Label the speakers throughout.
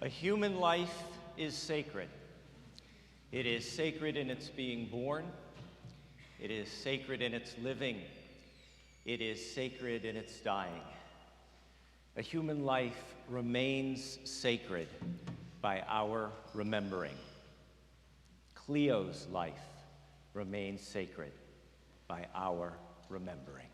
Speaker 1: human life is sacred. It is sacred in its being born. It is sacred in its living. It is sacred in its dying. A human life remains sacred by our remembering. Cleo's life remains sacred by our remembering.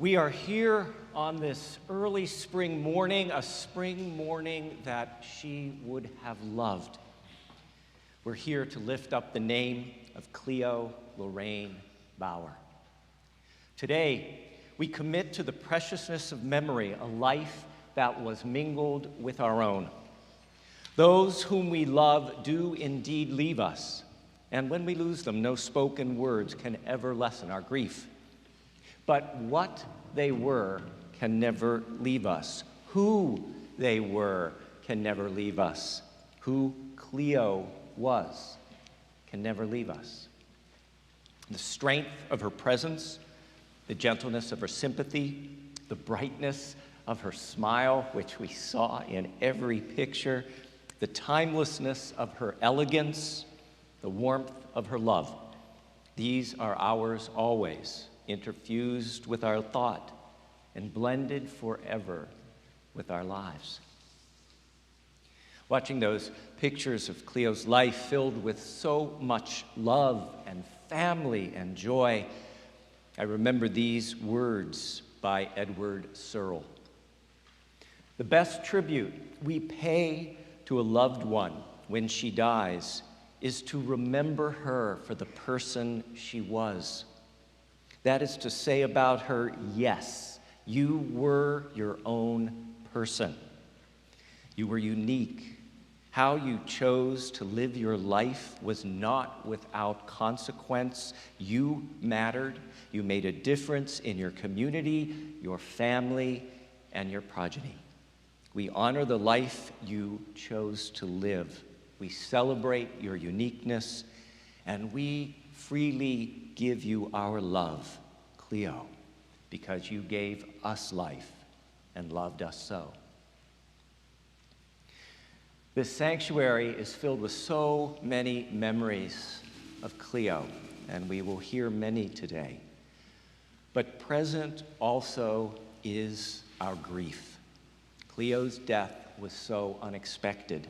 Speaker 1: We are here on this early spring morning, a spring morning that she would have loved. We're here to lift up the name of Cleo Lorraine Bauer. Today, we commit to the preciousness of memory, a life that was mingled with our own. Those whom we love do indeed leave us, and when we lose them, no spoken words can ever lessen our grief. But what they were can never leave us. Who they were can never leave us. Who Cleo was can never leave us. The strength of her presence, the gentleness of her sympathy, the brightness of her smile, which we saw in every picture, the timelessness of her elegance, the warmth of her love. These are ours always, interfused with our thought and blended forever with our lives. Watching those pictures of Cleo's life filled with so much love and family and joy, I remember these words by Edward Searle. The best tribute we pay to a loved one when she dies is to remember her for the person she was. That is to say about her, yes, you were your own person. You were unique. How you chose to live your life was not without consequence. You mattered. You made a difference in your community, your family, and your progeny. We honor the life you chose to live. We celebrate your uniqueness, and we freely give you our love, Cleo, because you gave us life and loved us so. This sanctuary is filled with so many memories of Cleo, and we will hear many today. But present also is our grief. Cleo's death was so unexpected.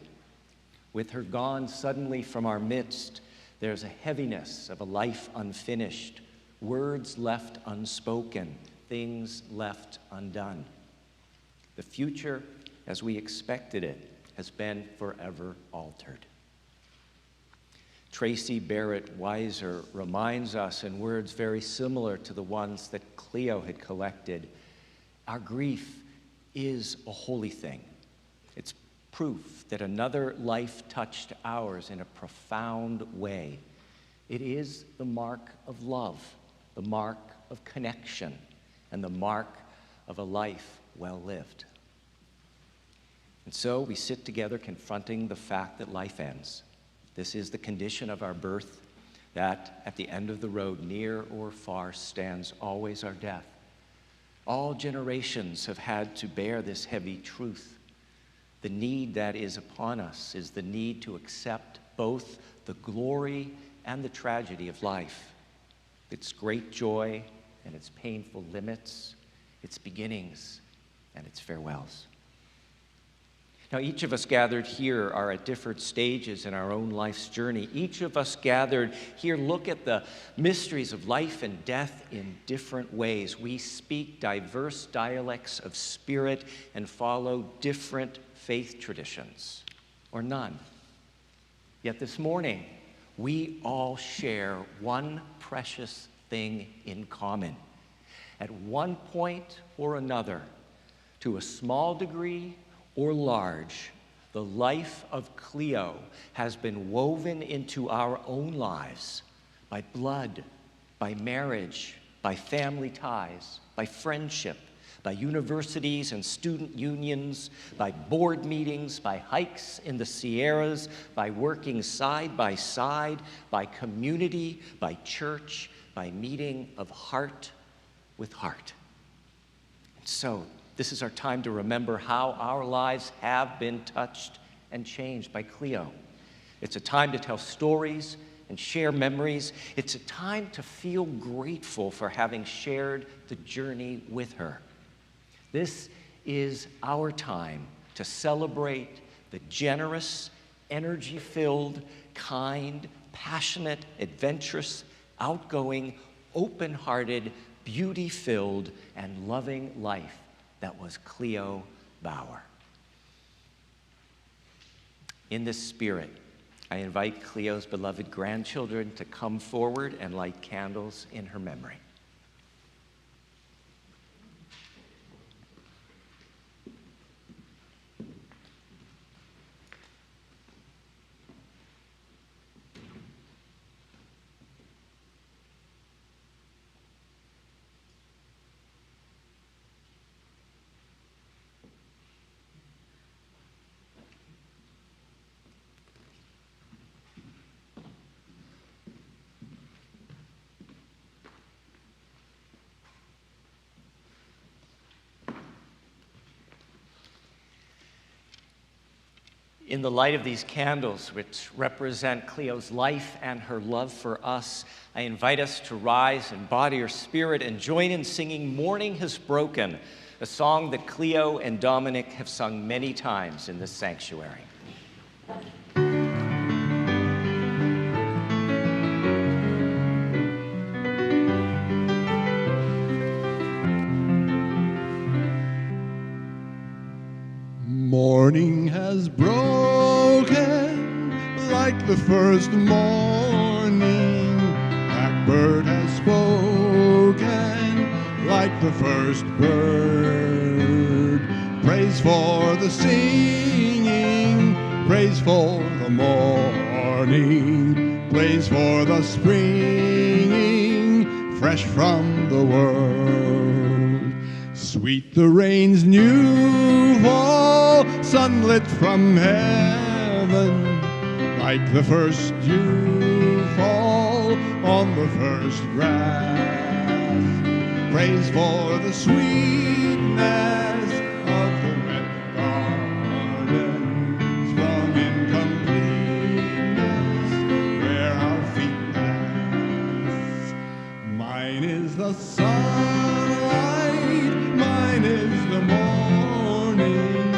Speaker 1: With her gone suddenly from our midst, there's a heaviness of a life unfinished, words left unspoken, things left undone. The future, as we expected it, has been forever altered. Tracy Barrett Weiser reminds us in words very similar to the ones that Cleo had collected, our grief is a holy thing. It's proof that another life touched ours in a profound way. It is the mark of love, the mark of connection, and the mark of a life well lived. And so we sit together confronting the fact that life ends. This is the condition of our birth, that at the end of the road, near or far, stands always our death. All generations have had to bear this heavy truth. The need that is upon us is the need to accept both the glory and the tragedy of life, its great joy and its painful limits, its beginnings and its farewells. Now, each of us gathered here are at different stages in our own life's journey. Each of us gathered here look at the mysteries of life and death in different ways. We speak diverse dialects of spirit and follow different faith traditions, or none. Yet this morning, we all share one precious thing in common. At one point or another, to a small degree or large, the life of Cleo has been woven into our own lives by blood, by marriage, by family ties, by friendship, by universities and student unions, by board meetings, by hikes in the Sierras, by working side by side, by community, by church, by meeting of heart with heart. And so, this is our time to remember how our lives have been touched and changed by Cleo. It's a time to tell stories and share memories. It's a time to feel grateful for having shared the journey with her. This is our time to celebrate the generous, energy-filled, kind, passionate, adventurous, outgoing, open-hearted, beauty-filled and loving life that was Cleo Bauer. In this spirit, I invite Cleo's beloved grandchildren to come forward and light candles in her memory. In the light of these candles, which represent Cleo's life and her love for us, I invite us to rise in body or spirit and join in singing "Morning Has Broken," a song that Cleo and Dominic have sung many times in this sanctuary.
Speaker 2: Morning has broken like the first morning. Blackbird has spoken like the first bird. Praise for the singing, praise for the morning, praise for the springing fresh from the world. Sweet the rain's new fall, sunlit from heaven, like the first dew fall on the first grass. Praise for the sweetness of the wet garden, sprung in completeness where our feet pass. Mine is the sunlight, mine is the morning,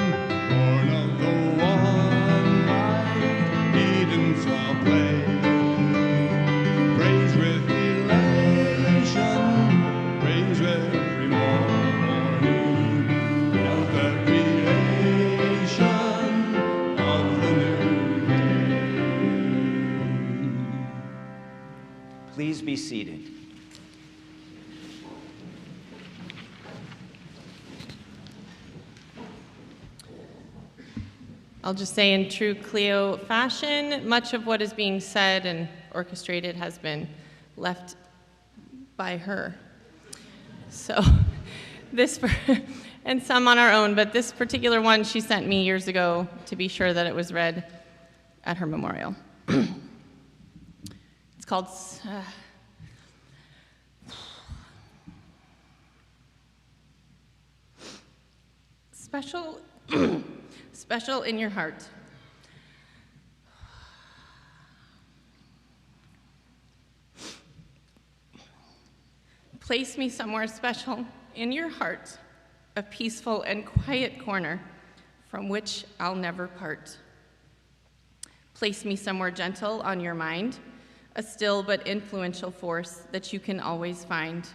Speaker 2: born of the one light, Eden shall play. Praise with elation, praise every morning, of the creation of the new day.
Speaker 1: Please be seated.
Speaker 3: I'll just say in true Cleo fashion, much of what is being said and orchestrated has been left by her. So this, and some on our own, but this particular one she sent me years ago to be sure that it was read at her memorial. It's called Special Special in Your Heart. Place me somewhere special in your heart, a peaceful and quiet corner from which I'll never part. Place me somewhere gentle on your mind, a still but influential force that you can always find.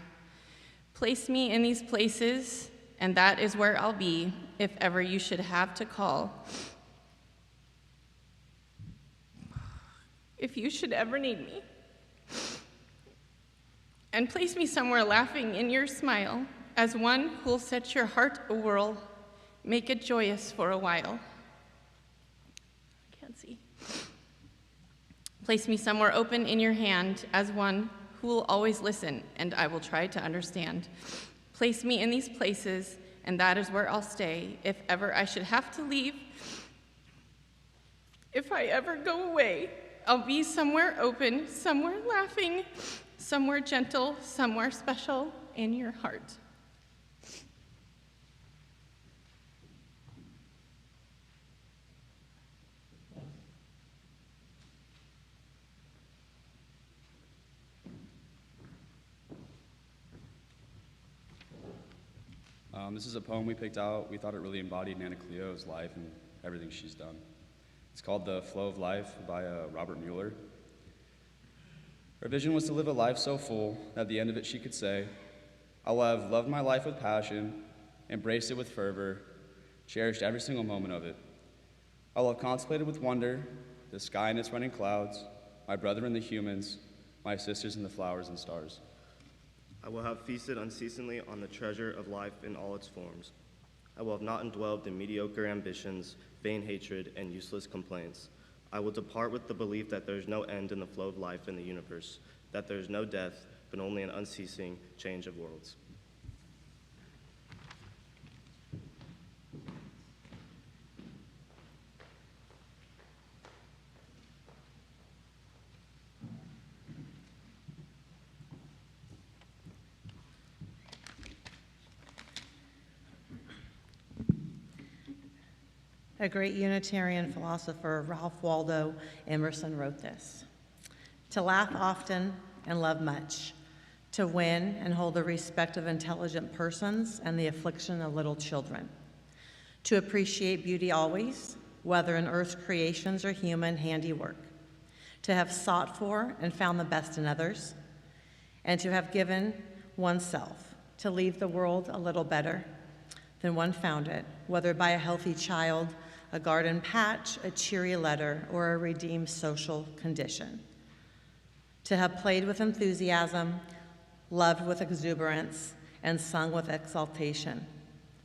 Speaker 3: Place me in these places, and that is where I'll be if ever you should have to call. If you should ever need me. And place me somewhere laughing in your smile, as one who'll set your heart a-whirl, make it joyous for a while. I can't see. Place me somewhere open in your hand, as one who will always listen, and I will try to understand. Place me in these places, and that is where I'll stay if ever I should have to leave. If I ever go away, I'll be somewhere open, somewhere laughing, somewhere gentle, somewhere special in your heart.
Speaker 4: This is a poem we picked out. We thought it really embodied Nana Cleo's life and everything she's done. It's called The Flow of Life by Robert Mueller. Her vision was to live a life so full that at the end of it she could say, I will have loved my life with passion, embraced it with fervor, cherished every single moment of it. I will have contemplated with wonder the sky and its running clouds, my brother and the humans, my sisters and the flowers and stars.
Speaker 5: I will have feasted unceasingly on the treasure of life in all its forms. I will have not indwelled in mediocre ambitions, vain hatred, and useless complaints. I will depart with the belief that there is no end in the flow of life in the universe, that there is no death, but only an unceasing change of worlds.
Speaker 6: A great Unitarian philosopher, Ralph Waldo Emerson, wrote this: "To laugh often and love much, to win and hold the respect of intelligent persons and the affliction of little children, to appreciate beauty always, whether in earth's creations or human handiwork, to have sought for and found the best in others, and to have given oneself, to leave the world a little better than one found it, whether by a healthy child, a garden patch, a cheery letter, or a redeemed social condition. To have played with enthusiasm, loved with exuberance, and sung with exaltation.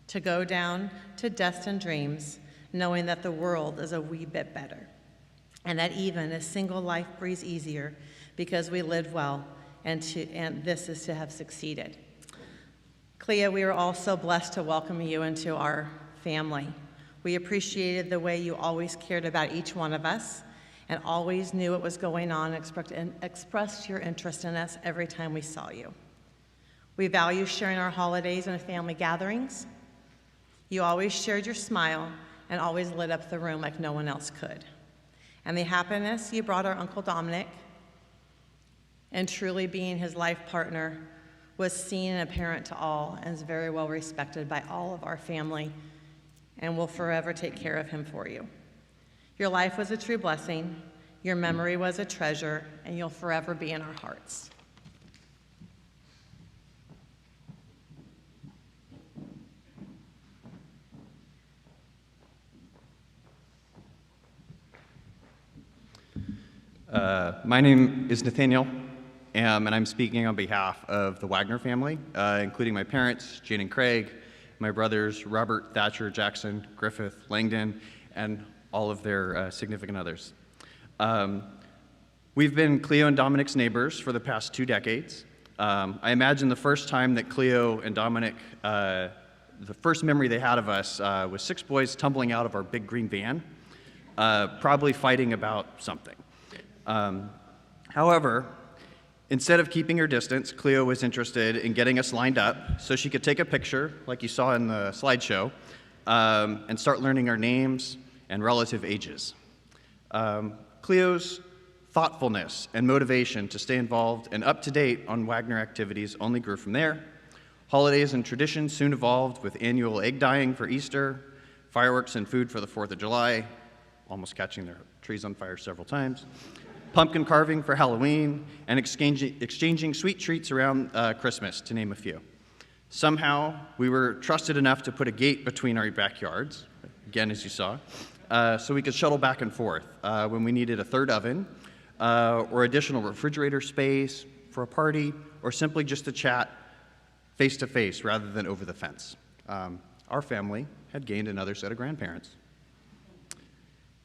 Speaker 6: To go down to destined dreams, knowing that the world is a wee bit better, and that even a single life breathes easier because we lived well, and this is to have succeeded." Cleo, we are all so blessed to welcome you into our family. We appreciated the way you always cared about each one of us and always knew what was going on and expressed your interest in us every time we saw you. We value sharing our holidays and family gatherings. You always shared your smile and always lit up the room like no one else could. And the happiness you brought our Uncle Dominic, and truly being his life partner, was seen and apparent to all and is very well respected by all of our family, and will forever take care of him for you. Your life was a true blessing, your memory was a treasure, and you'll forever be in our hearts.
Speaker 7: My name is Nathaniel, and I'm speaking on behalf of the Wagner family, including my parents, Jane and Craig, my brothers, Robert, Thatcher, Jackson, Griffith, Langdon, and all of their significant others. We've been Cleo and Dominic's neighbors for the past 2 decades. I imagine the first time that Cleo and Dominic, the first memory they had of us was 6 boys tumbling out of our big green van, probably fighting about something. However, instead of keeping her distance, Cleo was interested in getting us lined up so she could take a picture, like you saw in the slideshow, and start learning our names and relative ages. Cleo's thoughtfulness and motivation to stay involved and up to date on Wagner activities only grew from there. Holidays and traditions soon evolved with annual egg dyeing for Easter, fireworks and food for the 4th of July, almost catching their trees on fire several times, pumpkin carving for Halloween, and exchanging sweet treats around Christmas, to name a few. Somehow, we were trusted enough to put a gate between our backyards, again, as you saw, so we could shuttle back and forth when we needed a 3rd oven, or additional refrigerator space for a party, or simply just to chat face-to-face rather than over the fence. Our family had gained another set of grandparents.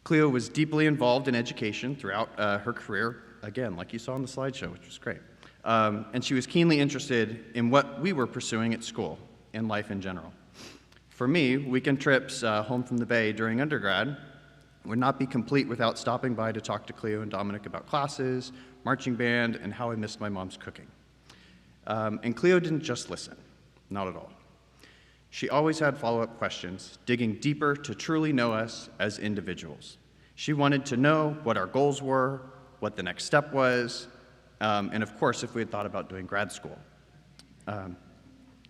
Speaker 7: Cleo was deeply involved in education throughout her career, again, like you saw in the slideshow, which was great. And she was keenly interested in what we were pursuing at school and life in general. For me, weekend trips home from the Bay during undergrad would not be complete without stopping by to talk to Cleo and Dominic about classes, marching band, and how I missed my mom's cooking. And Cleo didn't just listen, not at all. She always had follow-up questions, digging deeper to truly know us as individuals. She wanted to know what our goals were, what the next step was, and of course, if we had thought about doing grad school.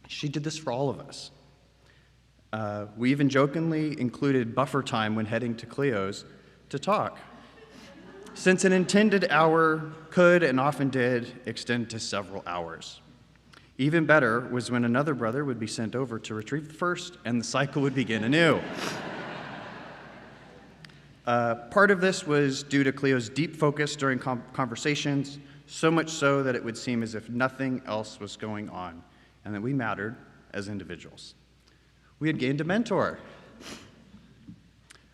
Speaker 7: She did this for all of us. We even jokingly included buffer time when heading to Cleo's to talk, since an intended hour could and often did extend to several hours. Even better was when another brother would be sent over to retrieve the first, and the cycle would begin anew. Part of this was due to Cleo's deep focus during conversations, so much so that it would seem as if nothing else was going on, and that we mattered as individuals. We had gained a mentor.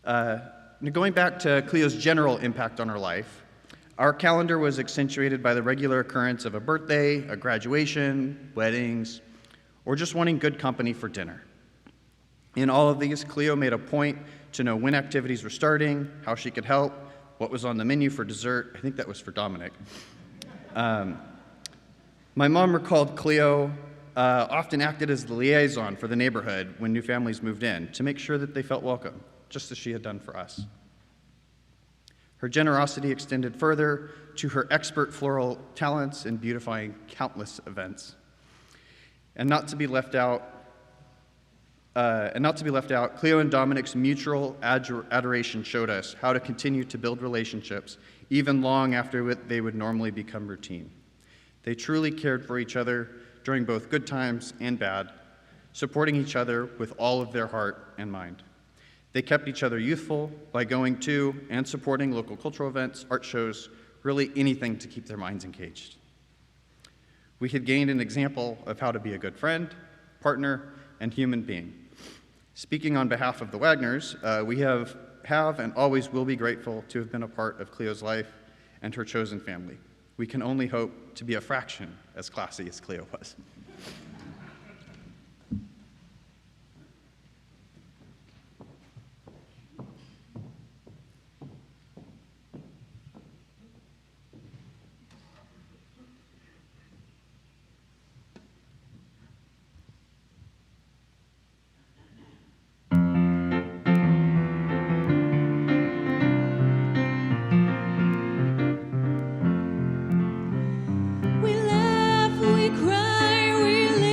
Speaker 7: Going back to Cleo's general impact on her life, our calendar was accentuated by the regular occurrence of a birthday, a graduation, weddings, or just wanting good company for dinner. In all of these, Cleo made a point to know when activities were starting, how she could help, what was on the menu for dessert. I think that was for Dominic. My mom recalled Cleo often acted as the liaison for the neighborhood when new families moved in to make sure that they felt welcome, just as she had done for us. Her generosity extended further to her expert floral talents in beautifying countless events. And not to be left out, Cleo and Dominic's mutual adoration showed us how to continue to build relationships even long after they would normally become routine. They truly cared for each other during both good times and bad, supporting each other with all of their heart and mind. They kept each other youthful by going to and supporting local cultural events, art shows, really anything to keep their minds engaged. We had gained an example of how to be a good friend, partner, and human being. Speaking on behalf of the Wagners, we have and always will be grateful to have been a part of Cleo's life and her chosen family. We can only hope to be a fraction as classy as Cleo was.
Speaker 8: We laugh, we cry, we live.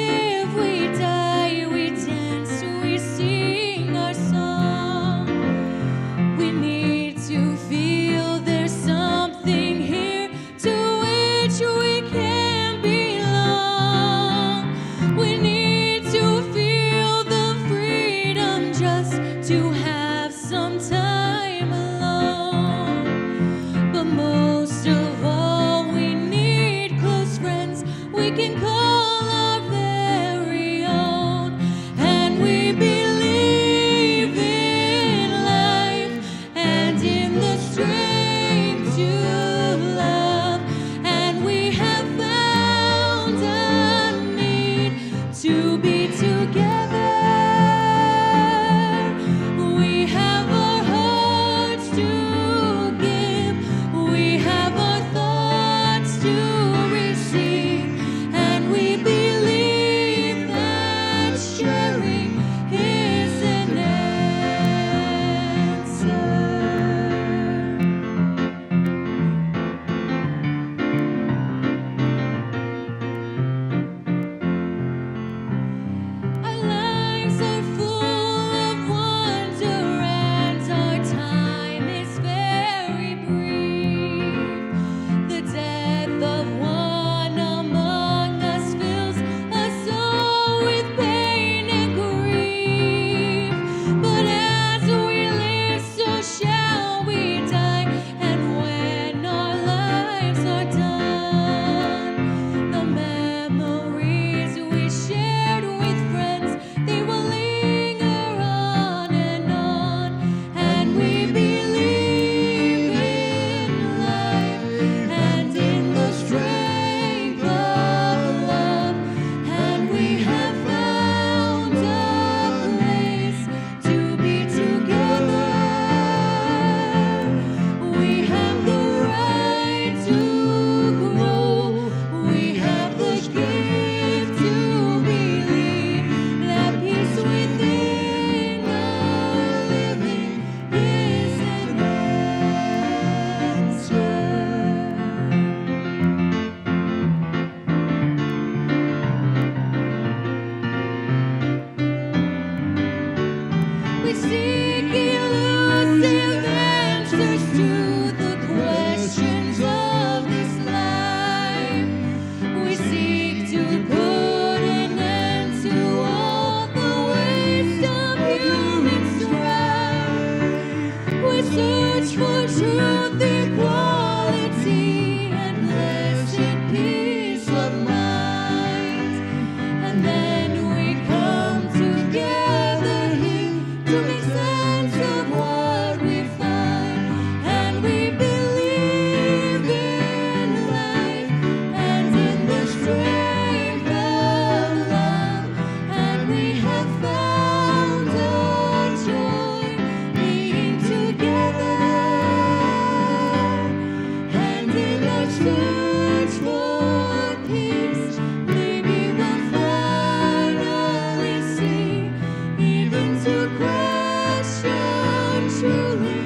Speaker 8: search for peace, maybe we'll finally see, even to question truly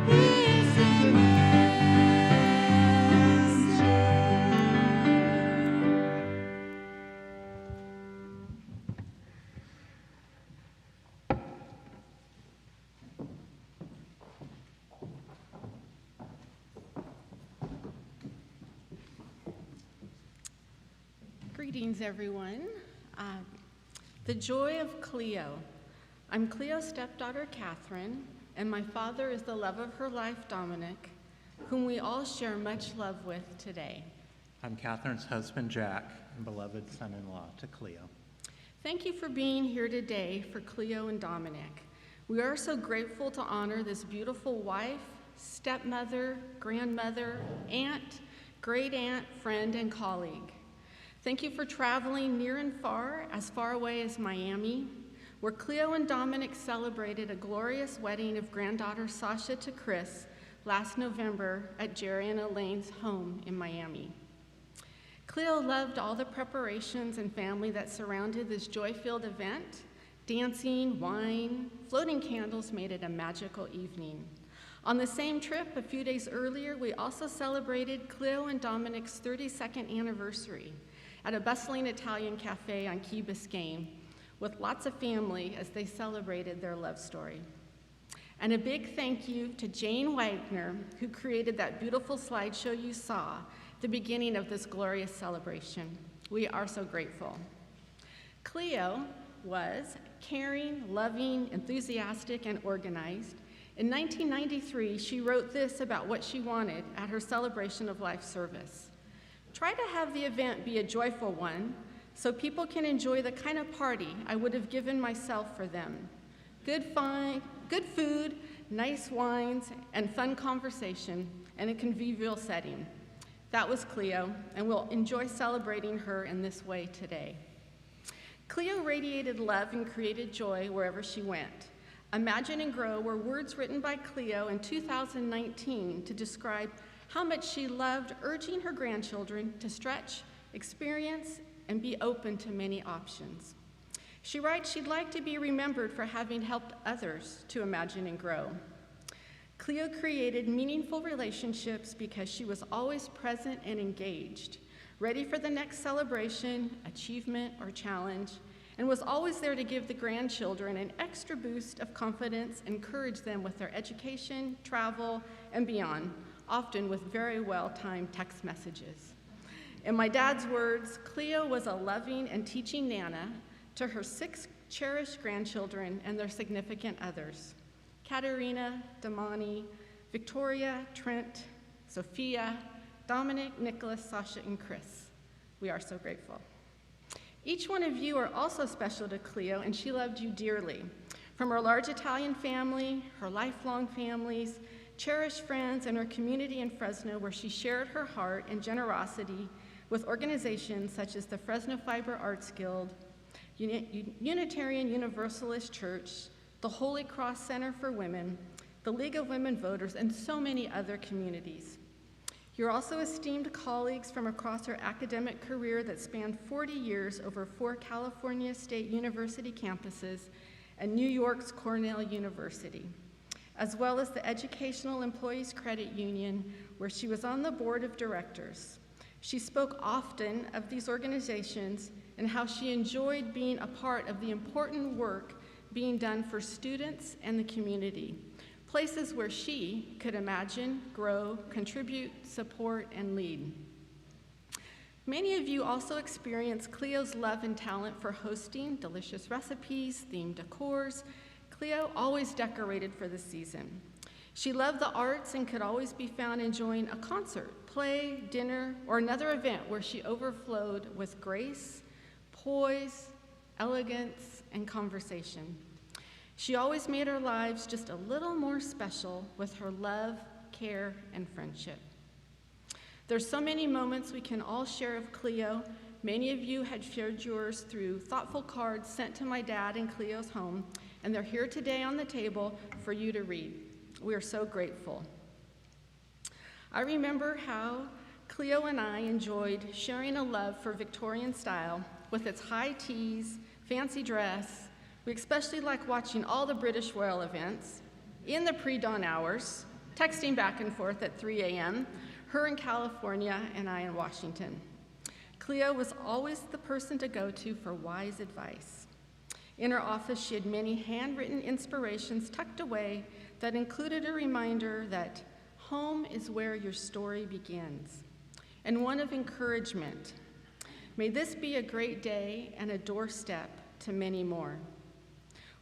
Speaker 8: is an answer.
Speaker 3: Greetings, everyone. The joy of Cleo. I'm Cleo's stepdaughter, Catherine, and my father is the love of her life, Dominic, whom we all share much love with today.
Speaker 9: I'm Catherine's husband, Jack, and beloved son-in-law to Cleo.
Speaker 3: Thank you for being here today for Cleo and Dominic. We are so grateful to honor this beautiful wife, stepmother, grandmother, aunt, great-aunt, friend, and colleague. Thank you for traveling near and far away as Miami, where Cleo and Dominic celebrated a glorious wedding of granddaughter Sasha to Chris last November at Jerry and Elaine's home in Miami. Cleo loved all the preparations and family that surrounded this joy-filled event. Dancing, wine, floating candles made it a magical evening. On the same trip, a few days earlier, we also celebrated Cleo and Dominic's 32nd anniversary at a bustling Italian cafe on Key Biscayne with lots of family as they celebrated their love story. And a big thank you to Jane Wagner, who created that beautiful slideshow you saw at the beginning of this glorious celebration. We are so grateful. Cleo was caring, loving, enthusiastic, and organized. In 1993, she wrote this about what she wanted at her Celebration of Life service. Try to have the event be a joyful one so people can enjoy the kind of party I would have given myself for them. Good food, nice wines, and fun conversation in a convivial setting. That was Cleo, and we'll enjoy celebrating her in this way today. Cleo radiated love and created joy wherever she went. Imagine and Grow were words written by Cleo in 2019 to describe how much she loved urging her grandchildren to stretch, experience, and be open to many options. She writes she'd like to be remembered for having helped others to imagine and grow. Cleo created meaningful relationships because she was always present and engaged, ready for the next celebration, achievement, or challenge, and was always there to give the grandchildren an extra boost of confidence, encourage them with their education, travel, and beyond, often with very well-timed text messages. In my dad's words, Cleo was a loving and teaching Nana to her 6 cherished grandchildren and their significant others, Katerina, Damani, Victoria, Trent, Sophia, Dominic, Nicholas, Sasha, and Chris. We are so grateful. Each one of you are also special to Cleo, and she loved you dearly. From her large Italian family, her lifelong families, cherished friends, and her community in Fresno, where she shared her heart and generosity with organizations such as the Fresno Fiber Arts Guild, Unitarian Universalist Church, the Holy Cross Center for Women, the League of Women Voters, and so many other communities. You're also esteemed colleagues from across her academic career that spanned 40 years over 4 California State University campuses and New York's Cornell University, as well as the Educational Employees Credit Union, where she was on the board of directors. She spoke often of these organizations and how she enjoyed being a part of the important work being done for students and the community, places where she could imagine, grow, contribute, support, and lead. Many of you also experienced Cleo's love and talent for hosting delicious recipes, themed decors. Cleo always decorated for the season. She loved the arts and could always be found enjoying a concert, play, dinner, or another event where she overflowed with grace, poise, elegance, and conversation. She always made our lives just a little more special with her love, care, and friendship. There's so many moments we can all share of Cleo. Many of you had shared yours through thoughtful cards sent to my dad in Cleo's home, and they're here today on the table for you to read. We are so grateful. I remember how
Speaker 10: Cleo and I enjoyed sharing a love for Victorian style with its high teas, fancy dress. We especially like watching all the British royal events in the pre-dawn hours, texting back and forth at 3 a.m., her in California and I in Washington. Cleo was always the person to go to for wise advice. In her office, she had many handwritten inspirations tucked away that included a reminder that home is where your story begins, and one of encouragement. May this be a great day and a doorstep to many more.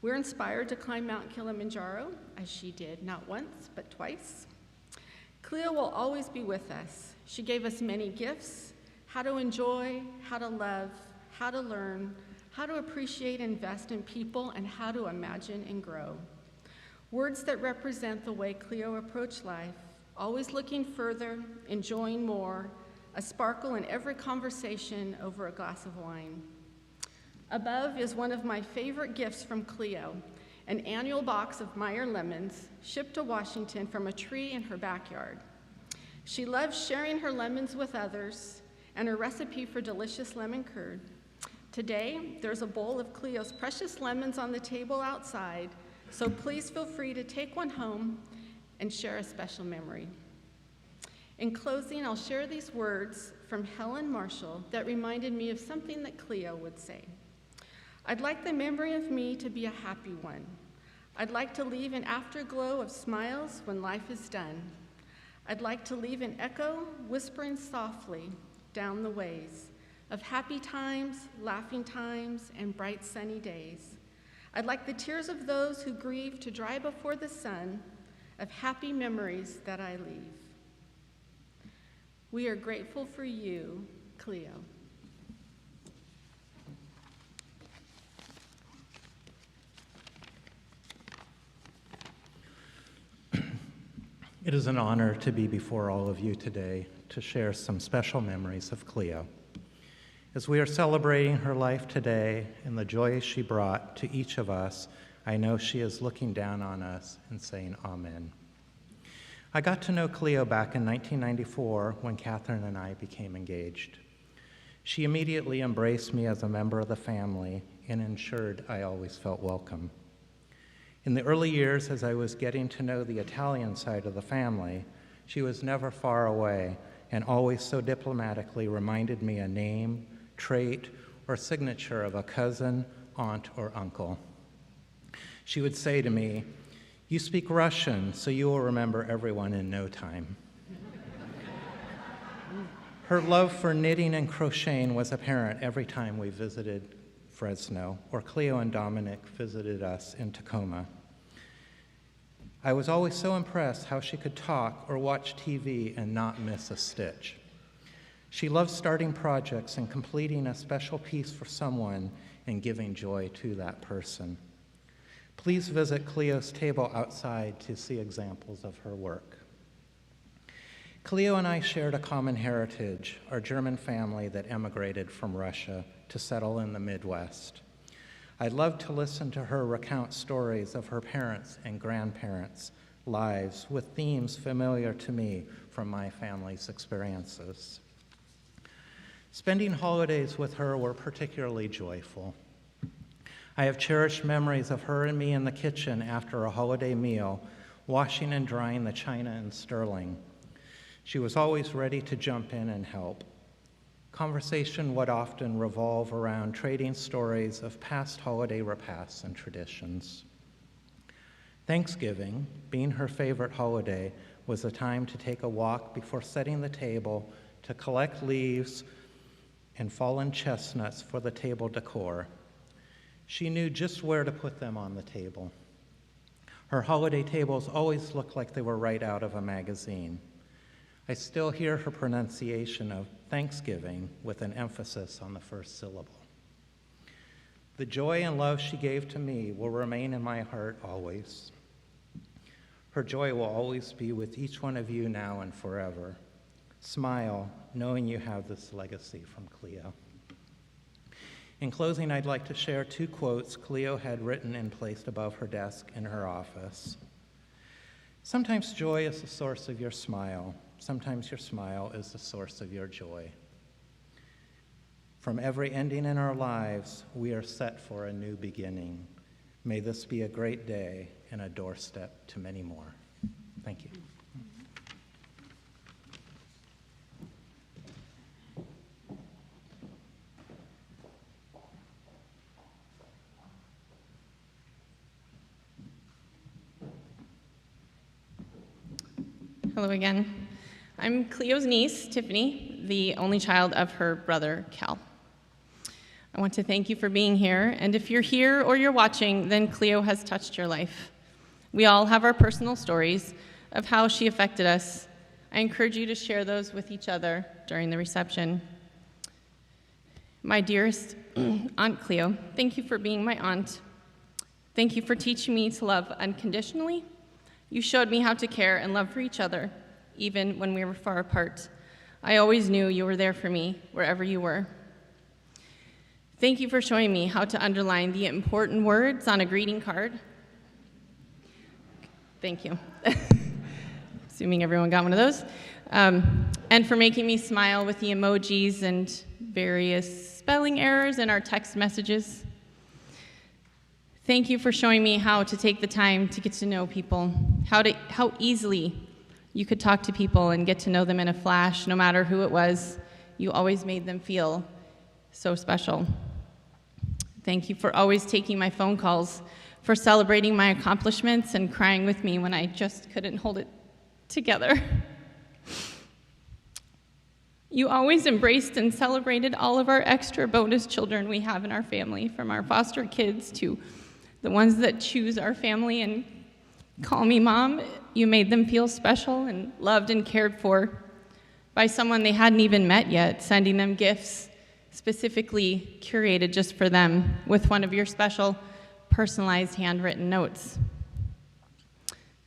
Speaker 10: We're inspired to climb Mount Kilimanjaro, as she did not once, but twice. Cleo will always be with us. She gave us many gifts: how to enjoy, how to love, how to learn, how to appreciate and invest in people, and how to imagine and grow. Words that represent the way Cleo approached life, always looking further, enjoying more, a sparkle in every conversation over a glass of wine. Above is one of my favorite gifts from Cleo, an annual box of Meyer lemons shipped to Washington from a tree in her backyard. She loves sharing her lemons with others and her recipe for delicious lemon curd. Today, there's a bowl of Cleo's precious lemons on the table outside, so please feel free to take one home and share a special memory. In closing, I'll share these words from Helen Marshall that reminded me of something that Cleo would say. I'd like the memory of me to be a happy one. I'd like to leave an afterglow of smiles when life is done. I'd like to leave an echo whispering softly down the ways of happy times, laughing times, and bright sunny days. I'd like the tears of those who grieve to dry before the sun of happy memories that I leave. We are grateful for you, Cleo.
Speaker 9: It is an honor to be before all of you today to share some special memories of Cleo. As we are celebrating her life today and the joy she brought to each of us, I know she is looking down on us and saying amen. I got to know Cleo back in 1994 when Catherine and I became engaged. She immediately embraced me as a member of the family and ensured I always felt welcome. In the early years, as I was getting to know the Italian side of the family, she was never far away and always so diplomatically reminded me a name, trait, or signature of a cousin, aunt, or uncle. She would say to me, "You speak Russian, so you will remember everyone in no time." Her love for knitting and crocheting was apparent every time we visited Fresno, or Cleo and Dominic visited us in Tacoma. I was always so impressed how she could talk or watch TV and not miss a stitch. She loved starting projects and completing a special piece for someone and giving joy to that person. Please visit Cleo's table outside to see examples of her work. Cleo and I shared a common heritage, our German family that emigrated from Russia to settle in the Midwest. I loved to listen to her recount stories of her parents' and grandparents' lives with themes familiar to me from my family's experiences. Spending holidays with her were particularly joyful. I have cherished memories of her and me in the kitchen after a holiday meal, washing and drying the china and sterling. She was always ready to jump in and help. Conversation would often revolve around trading stories of past holiday repasts and traditions. Thanksgiving, being her favorite holiday, was a time to take a walk before setting the table to collect leaves and fallen chestnuts for the table decor. She knew just where to put them on the table. Her holiday tables always looked like they were right out of a magazine. I still hear her pronunciation of Thanksgiving with an emphasis on the first syllable. The joy and love she gave to me will remain in my heart always. Her joy will always be with each one of you now and forever. Smile, knowing you have this legacy from Cleo. In closing, I'd like to share two quotes Cleo had written and placed above her desk in her office. Sometimes joy is the source of your smile. sometimes your smile is the source of your joy. From every ending in our lives, we are set for a new beginning. May this be a great day and a doorstep to many more. Thank you.
Speaker 3: Hello again. I'm Cleo's niece, Tiffany, the only child of her brother, Cal. I want to thank you for being here, and if you're here or you're watching, then Cleo has touched your life. We all have our personal stories of how she affected us. I encourage you to share those with each other during the reception. My dearest Aunt Cleo, thank you for being my aunt. Thank you for teaching me to love unconditionally. You showed me how to care and love for each other, even when we were far apart. I always knew you were there for me, wherever you were. Thank you for showing me how to underline the important words on a greeting card. Thank you. Assuming everyone got one of those. And for making me smile with the emojis and various spelling errors in our text messages. Thank you for showing me how to take the time to get to know people, how easily you could talk to people and get to know them in a flash, no matter who it was. You always made them feel so special. Thank you for always taking my phone calls, for celebrating my accomplishments and crying with me when I just couldn't hold it together. You always embraced and celebrated all of our extra bonus children we have in our family, from our foster kids to the ones that choose our family and call me mom. You made them feel special and loved and cared for by someone they hadn't even met yet, sending them gifts specifically curated just for them with one of your special personalized handwritten notes.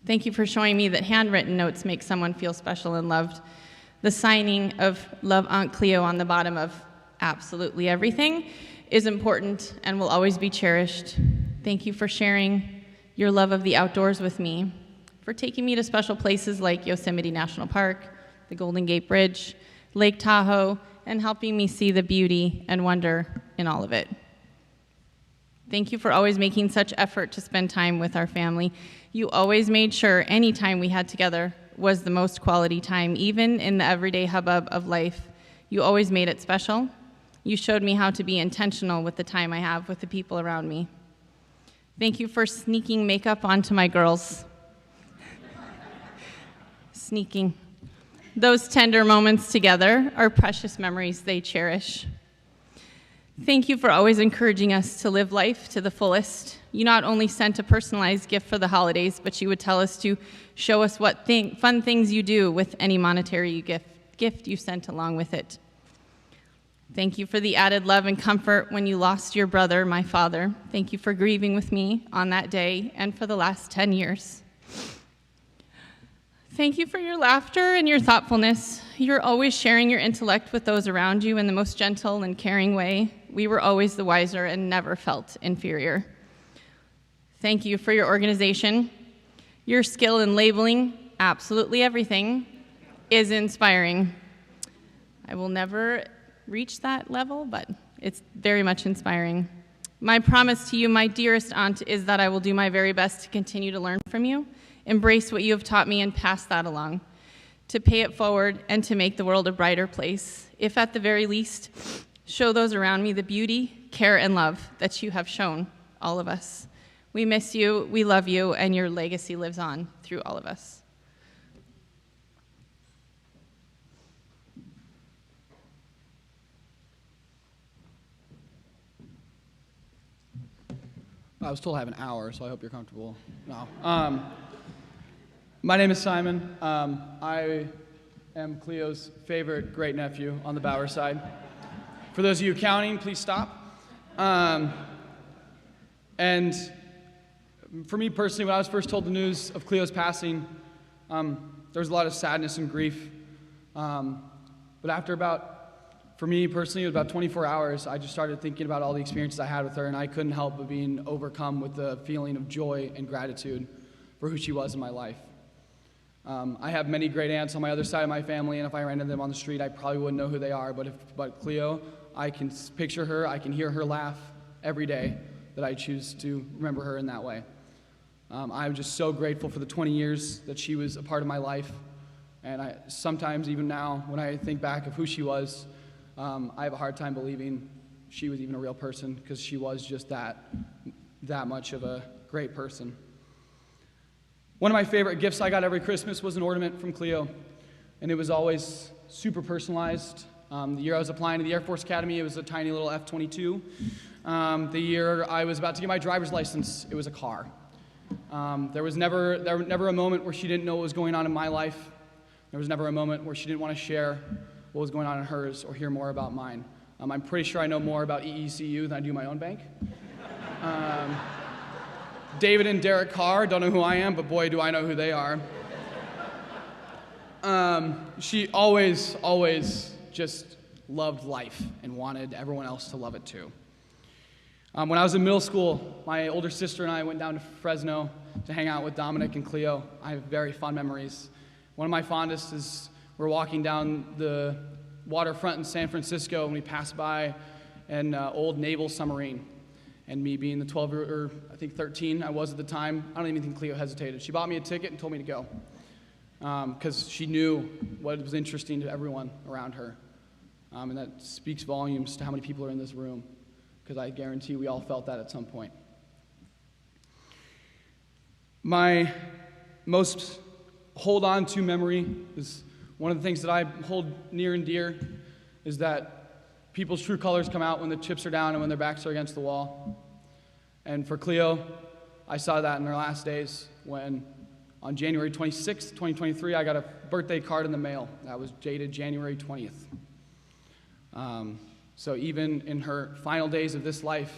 Speaker 3: Thank you for showing me that handwritten notes make someone feel special and loved. The signing of Love Aunt Cleo on the bottom of absolutely everything is important and will always be cherished. Thank you for sharing your love of the outdoors with me, for taking me to special places like Yosemite National Park, the Golden Gate Bridge, Lake Tahoe, and helping me see the beauty and wonder in all of it. Thank you for always making such effort to spend time with our family. You always made sure any time we had together was the most quality time, even in the everyday hubbub of life. You always made it special. You showed me how to be intentional with the time I have with the people around me. Thank you for sneaking makeup onto my girls. Sneaking. Those tender moments together are precious memories they cherish. Thank you for always encouraging us to live life to the fullest. You not only sent a personalized gift for the holidays, but you would tell us to show us what fun things you do with any monetary gift you sent along with it. Thank you for the added love and comfort when you lost your brother, my father. Thank you for grieving with me on that day and for the last 10 years. Thank you for your laughter and your thoughtfulness. You're always sharing your intellect with those around you in the most gentle and caring way. We were always the wiser and never felt inferior. Thank you for your organization. Your skill in labeling absolutely everything is inspiring. I will never reach that level, but it's very much inspiring. My promise to you, my dearest aunt, is that I will do my very best to continue to learn from you, embrace what you have taught me, and pass that along, to pay it forward and to make the world a brighter place. If at the very least, show those around me the beauty, care, and love that you have shown all of us. We miss you, we love you, and your legacy lives on through all of us.
Speaker 11: I was told I have an hour, so I hope you're comfortable. No. My name is Simon. I am Cleo's favorite great-nephew on the Bauer side. For those of you counting, please stop. And for me personally, when I was first told the news of Cleo's passing, there was a lot of sadness and grief. But after for me personally, it was about 24 hours, I just started thinking about all the experiences I had with her, and I couldn't help but being overcome with the feeling of joy and gratitude for who she was in my life. I have many great aunts on my other side of my family, and if I ran into them on the street, I probably wouldn't know who they are. But Cleo, I can picture her, I can hear her laugh every day that I choose to remember her in that way. I'm just so grateful for the 20 years that she was a part of my life. And sometimes, even now, when I think back of who she was, I have a hard time believing she was even a real person, because she was just that much of a great person. One of my favorite gifts I got every Christmas was an ornament from Cleo, and it was always super personalized. The year I was applying to the Air Force Academy, it was a tiny little F-22. The year I was about to get my driver's license, it was a car. There was never a moment where she didn't know what was going on in my life. There was never a moment where she didn't want to share what was going on in hers or hear more about mine. I'm pretty sure I know more about EECU than I do my own bank. David and Derek Carr, don't know who I am, but boy, do I know who they are. She always just loved life and wanted everyone else to love it too. When I was in middle school, my older sister and I went down to Fresno to hang out with Dominic and Cleo. I have very fond memories. One of my fondest is we're walking down the waterfront in San Francisco, and we passed by an old naval submarine. And me being the 12 or I think 13 I was at the time, I don't even think Cleo hesitated. She bought me a ticket and told me to go, because she knew what was interesting to everyone around her. And that speaks volumes to how many people are in this room, because I guarantee we all felt that at some point. My most hold on to memory is one of the things that I hold near and dear is that people's true colors come out when the chips are down and when their backs are against the wall. And for Cleo, I saw that in her last days when on January 26th, 2023, I got a birthday card in the mail that was dated January 20th. So even in her final days of this life,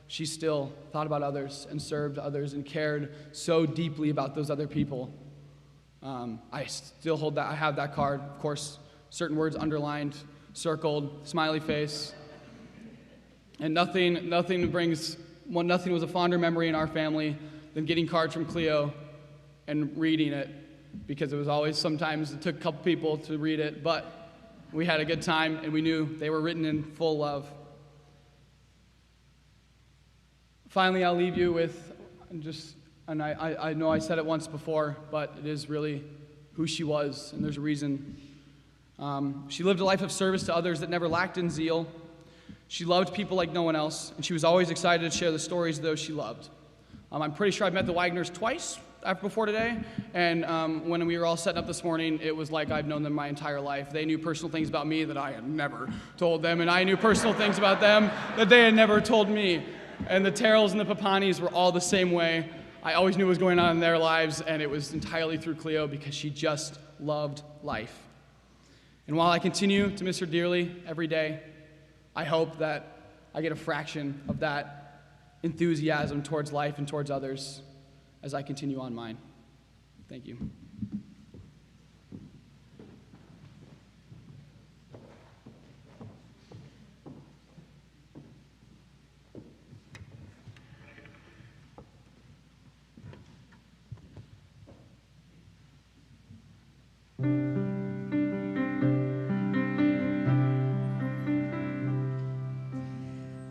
Speaker 11: she still thought about others and served others and cared so deeply about those other people. I still hold that. I have that card. Of course, certain words underlined, circled, smiley face. And nothing was a fonder memory in our family than getting cards from Cleo and reading it, because it was always, sometimes it took a couple people to read it, but we had a good time and we knew they were written in full love. Finally, I'll leave you with and I know I said it once before, but it is really who she was, and there's a reason. She lived a life of service to others that never lacked in zeal. She loved people like no one else, and she was always excited to share the stories of those she loved. I'm pretty sure I've met the Wagners twice before today, and when we were all setting up this morning, it was like I've known them my entire life. They knew personal things about me that I had never told them, and I knew personal things about them that they had never told me. And the Terrells and the Papanis were all the same way. I always knew what was going on in their lives, and it was entirely through Cleo, because she just loved life. And while I continue to miss her dearly every day, I hope that I get a fraction of that enthusiasm towards life and towards others as I continue on mine. Thank you.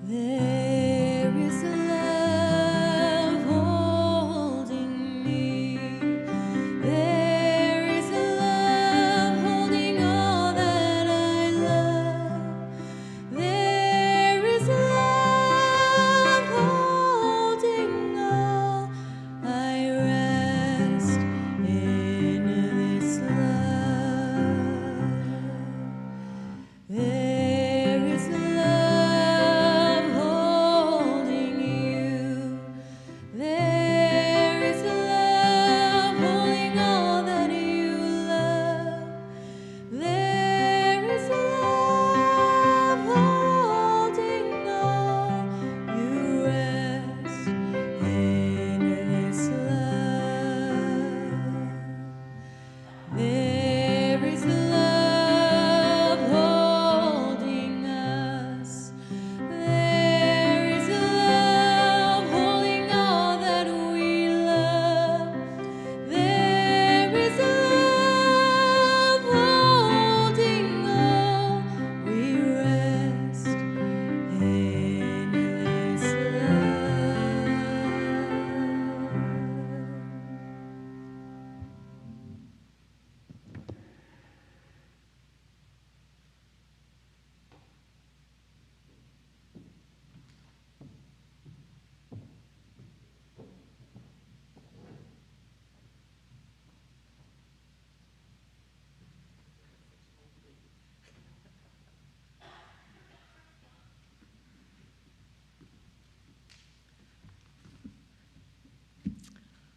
Speaker 8: There is a love holding me. There is a love holding all that I love. There is a love holding all I rest in this love.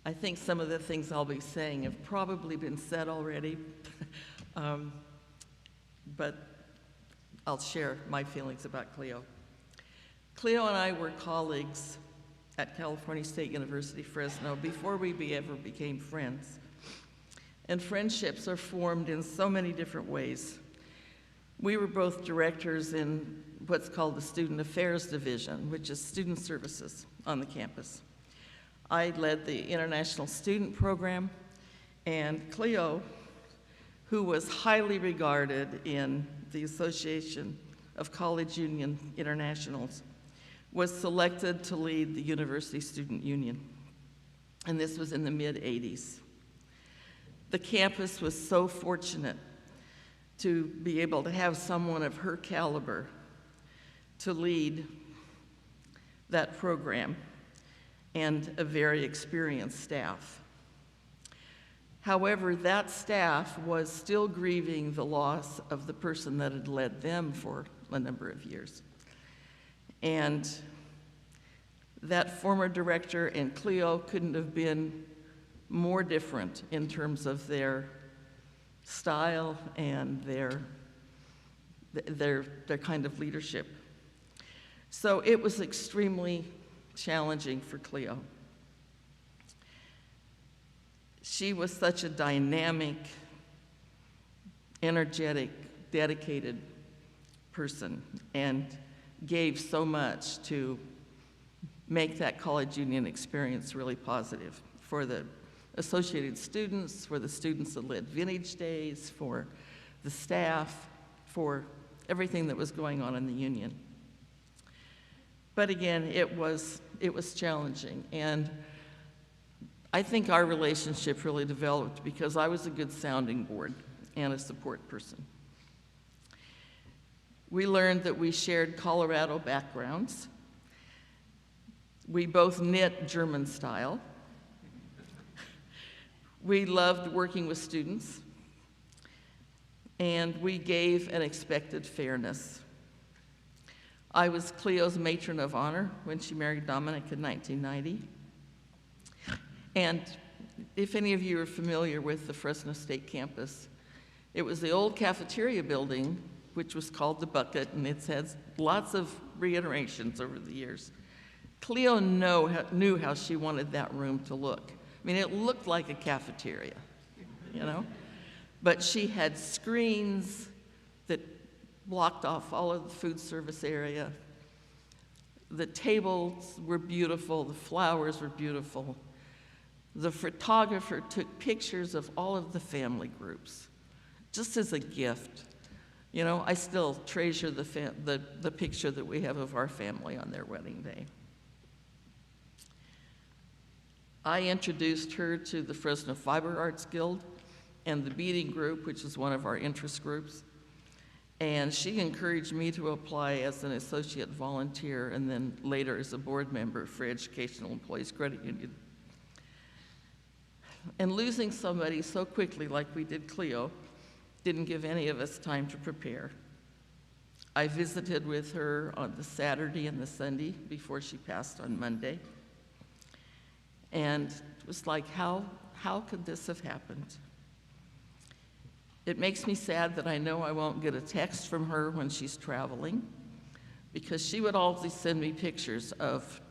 Speaker 12: I think some of the things I'll be saying have probably been said already, but I'll share my feelings about Cleo. Cleo and I were colleagues at California State University, Fresno, before we ever became friends. And friendships are formed in so many different ways. We were both directors in what's called the Student Affairs Division, which is student services on the campus. I led the International Student Program, and Cleo, who was highly regarded in the Association of College Union Internationals, was selected to lead the University Student Union. And this was in the mid-'80s. The campus was so fortunate to be able to have someone of her caliber to lead that program, and a very experienced staff. However, that staff was still grieving the loss of the person that had led them for a number of years. And that former director and Cleo couldn't have been more different in terms of their style and their kind of leadership. So it was extremely challenging for Cleo. She was such a dynamic, energetic, dedicated person and gave so much to make that college union experience really positive for the associated students, for the students that led vintage days, for the staff, for everything that was going on in the union. But again, it was challenging, and I think our relationship really developed because I was a good sounding board and a support person. We learned that we shared Colorado backgrounds. We both knit German style. We loved working with students, and we gave and expected fairness. I was Cleo's matron of honor when she married Dominic in 1990. And if any of you are familiar with the Fresno State campus, it was the old cafeteria building, which was called the Bucket, and it's had lots of reiterations over the years. Cleo knew how she wanted that room to look. I mean, it looked like a cafeteria, you know? But she had screens that blocked off all of the food service area. The tables were beautiful, the flowers were beautiful. The photographer took pictures of all of the family groups, just as a gift. You know, I still treasure the picture that we have of our family on their wedding day. I introduced her to the Fresno Fiber Arts Guild and the Beading Group, which is one of our interest groups. And she encouraged me to apply as an associate volunteer and then later as a board member for Educational Employees Credit Union. And losing somebody so quickly like we did Cleo didn't give any of us time to prepare. I visited with her on the Saturday and the Sunday before she passed on Monday. And it was like, how could this have happened? It makes me sad that I know I won't get a text from her when she's traveling, because she would always send me pictures of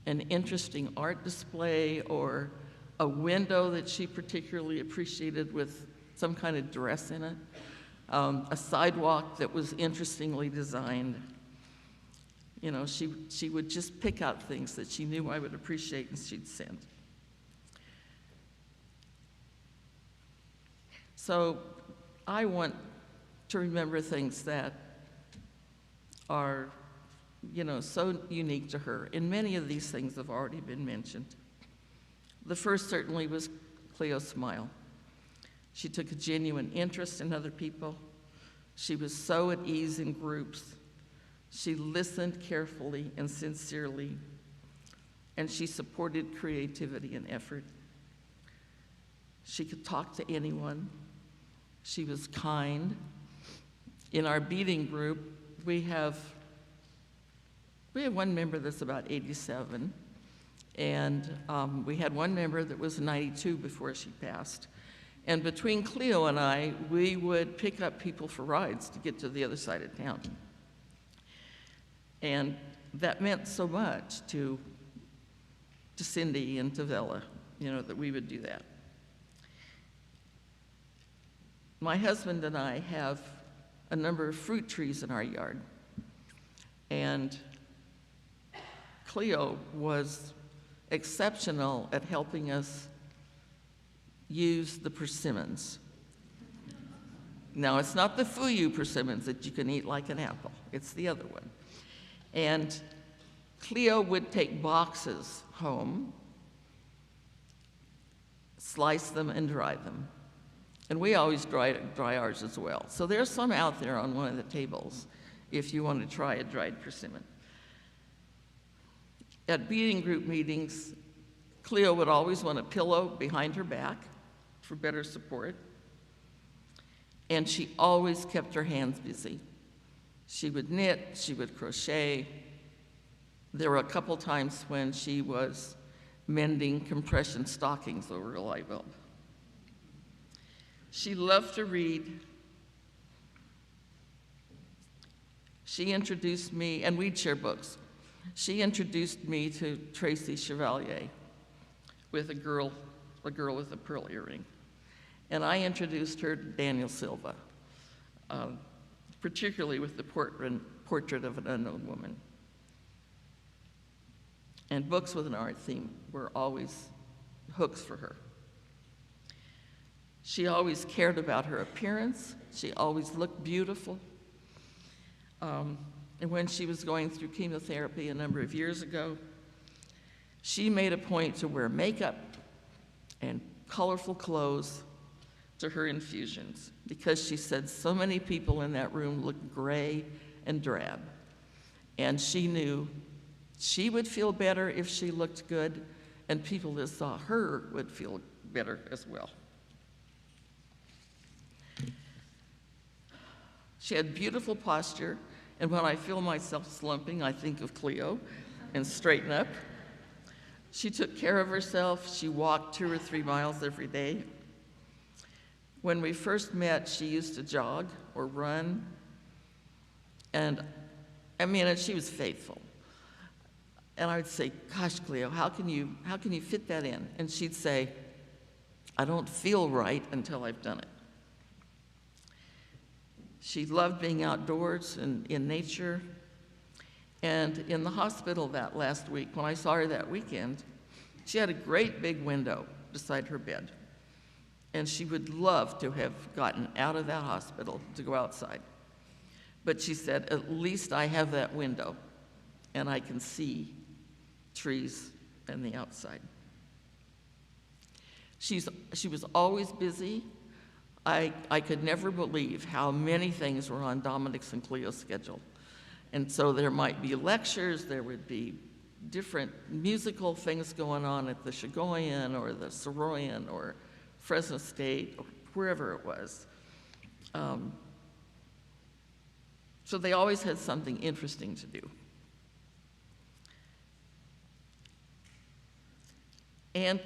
Speaker 12: an interesting art display or a window that she particularly appreciated with some kind of dress in it, a sidewalk that was interestingly designed. You know, she would just pick out things that she knew I would appreciate and she'd send. So I want to remember things that are, you know, so unique to her. And many of these things have already been mentioned. The first certainly was Cleo's smile. She took a genuine interest in other people. She was so at ease in groups. She listened carefully and sincerely, and she supported creativity and effort. She could talk to anyone. She was kind. In our beading group, we have one member that's about 87, And we had one member that was 92 before she passed. And between Cleo and I, we would pick up people for rides to get to the other side of town. And that meant so much to Cindy and to Vella, you know, that we would do that. My husband and I have a number of fruit trees in our yard. And Cleo was exceptional at helping us use the persimmons. Now, it's not the fuyu persimmons that you can eat like an apple. It's the other one. And Cleo would take boxes home, slice them and dry them. And we always dry ours as well. So there's some out there on one of the tables if you want to try a dried persimmon. At beating group meetings, Cleo would always want a pillow behind her back for better support. And she always kept her hands busy. She would knit, she would crochet. There were a couple times when she was mending compression stockings over a light bulb. She loved to read. She introduced me, and we'd share books. She introduced me to Tracy Chevalier with a girl with a pearl earring. And I introduced her to Daniel Silva, particularly with the portrait of an unknown woman. And books with an art theme were always hooks for her. She always cared about her appearance. She always looked beautiful. And when she was going through chemotherapy a number of years ago, she made a point to wear makeup and colorful clothes to her infusions because she said so many people in that room looked gray and drab. And she knew she would feel better if she looked good, and people that saw her would feel better as well. She had beautiful posture, and when I feel myself slumping, I think of Cleo and straighten up. She took care of herself. She walked 2 or 3 miles every day. When we first met, she used to jog or run. And she was faithful. And I would say, gosh, Cleo, how can you fit that in? And she'd say, I don't feel right until I've done it. She loved being outdoors and in nature. And in the hospital that last week, when I saw her that weekend, she had a great big window beside her bed. And she would love to have gotten out of that hospital to go outside. But she said, at least I have that window, and I can see trees and the outside. She was always busy. I could never believe how many things were on Dominic's and Cleo's schedule. And so there might be lectures, there would be different musical things going on at the Sheboygan or the Soroyan or Fresno State or wherever it was. So they always had something interesting to do. And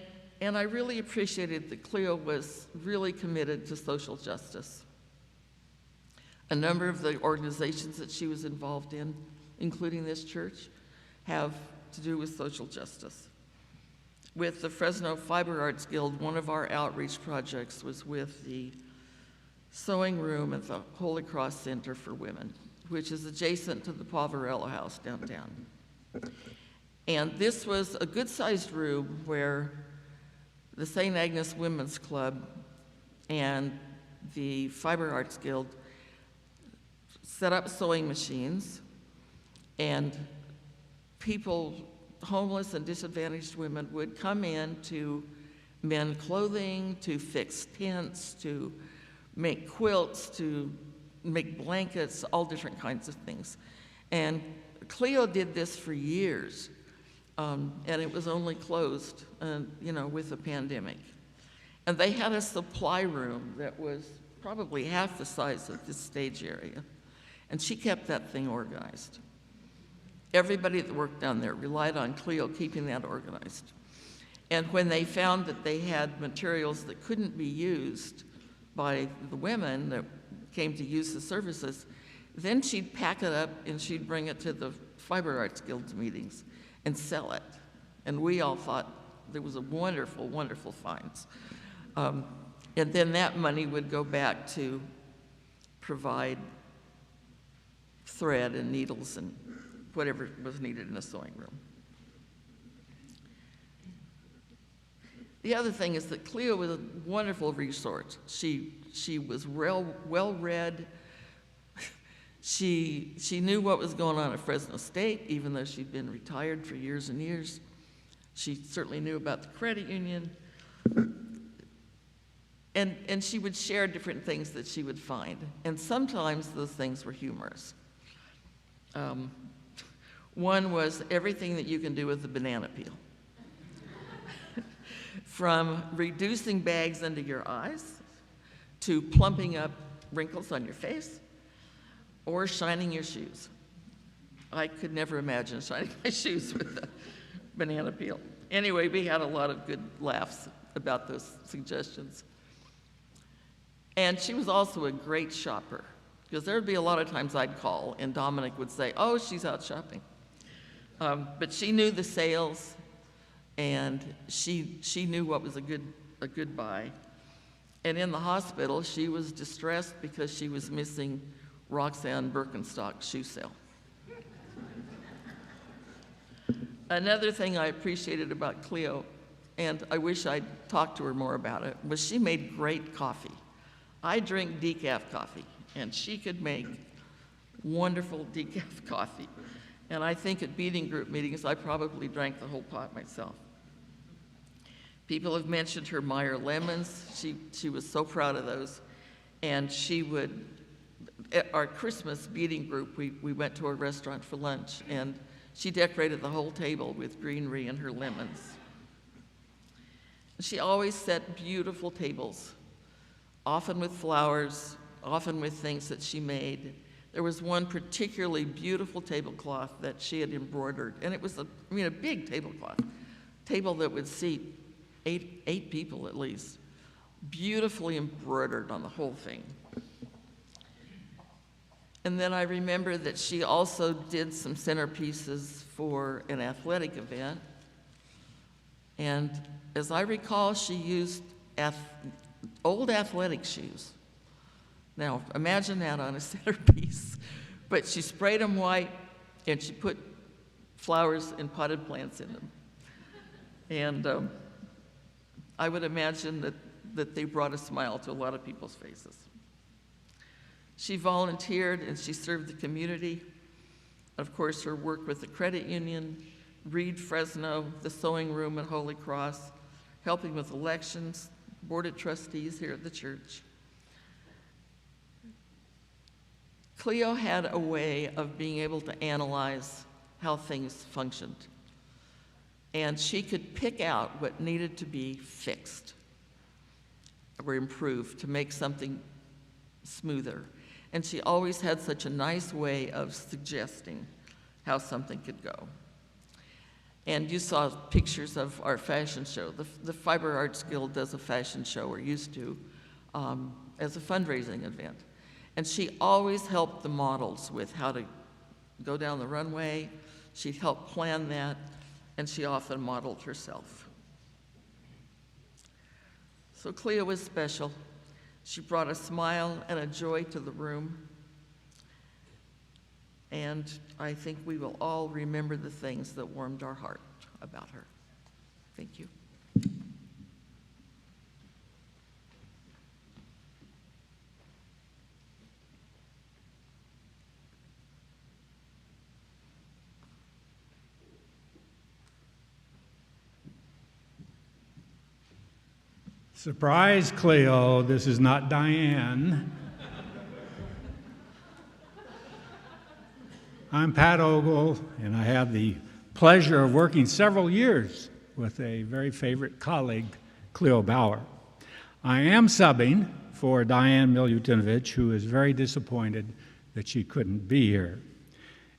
Speaker 12: I really appreciated that Cleo was really committed to social justice. A number of the organizations that she was involved in, including this church, have to do with social justice. With the Fresno Fiber Arts Guild, one of our outreach projects was with the sewing room at the Holy Cross Center for Women, which is adjacent to the Poverello House downtown. And this was a good-sized room where the St. Agnes Women's Club and the Fiber Arts Guild set up sewing machines, and people, homeless and disadvantaged women, would come in to mend clothing, to fix tents, to make quilts, to make blankets, all different kinds of things. And Cleo did this for years, and it was only closed, with the pandemic. And they had a supply room that was probably half the size of this stage area, and she kept that thing organized. Everybody that worked down there relied on Cleo keeping that organized. And when they found that they had materials that couldn't be used by the women that came to use the services, then she'd pack it up and she'd bring it to the Fiber Arts Guild's meetings and sell it. And we all thought there was a wonderful, wonderful finds. And then that money would go back to provide thread and needles and whatever was needed in a sewing room. The other thing is that Cleo was a wonderful resource. She was well-read. She knew what was going on at Fresno State, even though she'd been retired for years and years. She certainly knew about the credit union. And she would share different things that she would find. And sometimes those things were humorous. One was everything that you can do with a banana peel. From reducing bags under your eyes, to plumping up wrinkles on your face, or shining your shoes. I could never imagine shining my shoes with a banana peel. Anyway, we had a lot of good laughs about those suggestions. And she was also a great shopper, because there would be a lot of times I'd call and Dominic would say, oh, she's out shopping. But she knew the sales, and she knew what was a good buy. And in the hospital, she was distressed because she was missing Roxanne Birkenstock's shoe sale. Another thing I appreciated about Cleo, and I wish I'd talked to her more about it, was she made great coffee. I drink decaf coffee, and she could make wonderful decaf coffee. And I think at beating group meetings, I probably drank the whole pot myself. People have mentioned her Meyer lemons. She was so proud of those. And she would, at our Christmas beating group, we went to a restaurant for lunch, and she decorated the whole table with greenery and her lemons. She always set beautiful tables, often with flowers, often with things that she made. There was one particularly beautiful tablecloth that she had embroidered, and it was a big tablecloth, table that would seat eight people at least, beautifully embroidered on the whole thing. And then I remember that she also did some centerpieces for an athletic event. And as I recall, she used old athletic shoes. Now, imagine that on a centerpiece. But she sprayed them white, and she put flowers and potted plants in them. And I would imagine that they brought a smile to a lot of people's faces. She volunteered and she served the community. Of course, her work with the credit union, Reed Fresno, the sewing room at Holy Cross, helping with elections, board of trustees here at the church. Cleo had a way of being able to analyze how things functioned. And she could pick out what needed to be fixed or improved to make something smoother. And she always had such a nice way of suggesting how something could go. And you saw pictures of our fashion show. The Fiber Arts Guild does a fashion show, or used to, as a fundraising event. And she always helped the models with how to go down the runway. She'd help plan that, and she often modeled herself. So Cleo was special. She brought a smile and a joy to the room. And I think we will all remember the things that warmed our heart about her. Thank you.
Speaker 13: Surprise, Cleo, this is not Diane. I'm Pat Ogle, and I have the pleasure of working several years with a very favorite colleague, Cleo Bauer. I am subbing for Diane Milutinovich, who is very disappointed that she couldn't be here.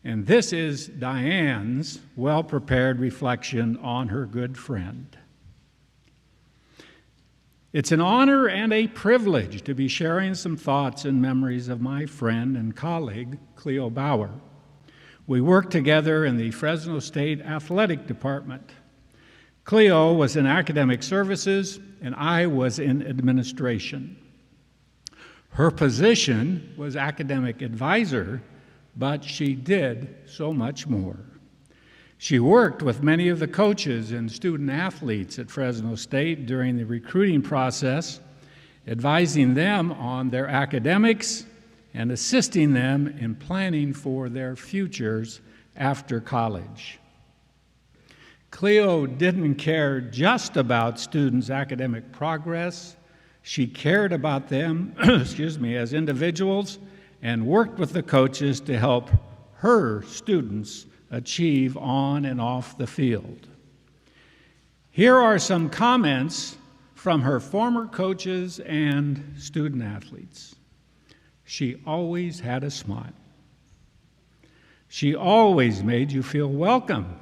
Speaker 13: And this is Diane's well-prepared reflection on her good friend. It's an honor and a privilege to be sharing some thoughts and memories of my friend and colleague, Cleo Bauer. We worked together in the Fresno State Athletic Department. Cleo was in academic services, and I was in administration. Her position was academic advisor, but she did so much more. She worked with many of the coaches and student athletes at Fresno State during the recruiting process, advising them on their academics and assisting them in planning for their futures after college. Cleo didn't care just about students' academic progress. She cared about them, as individuals, and worked with the coaches to help her students achieve on and off the field. Here are some comments from her former coaches and student athletes. She always had a smile. She always made you feel welcome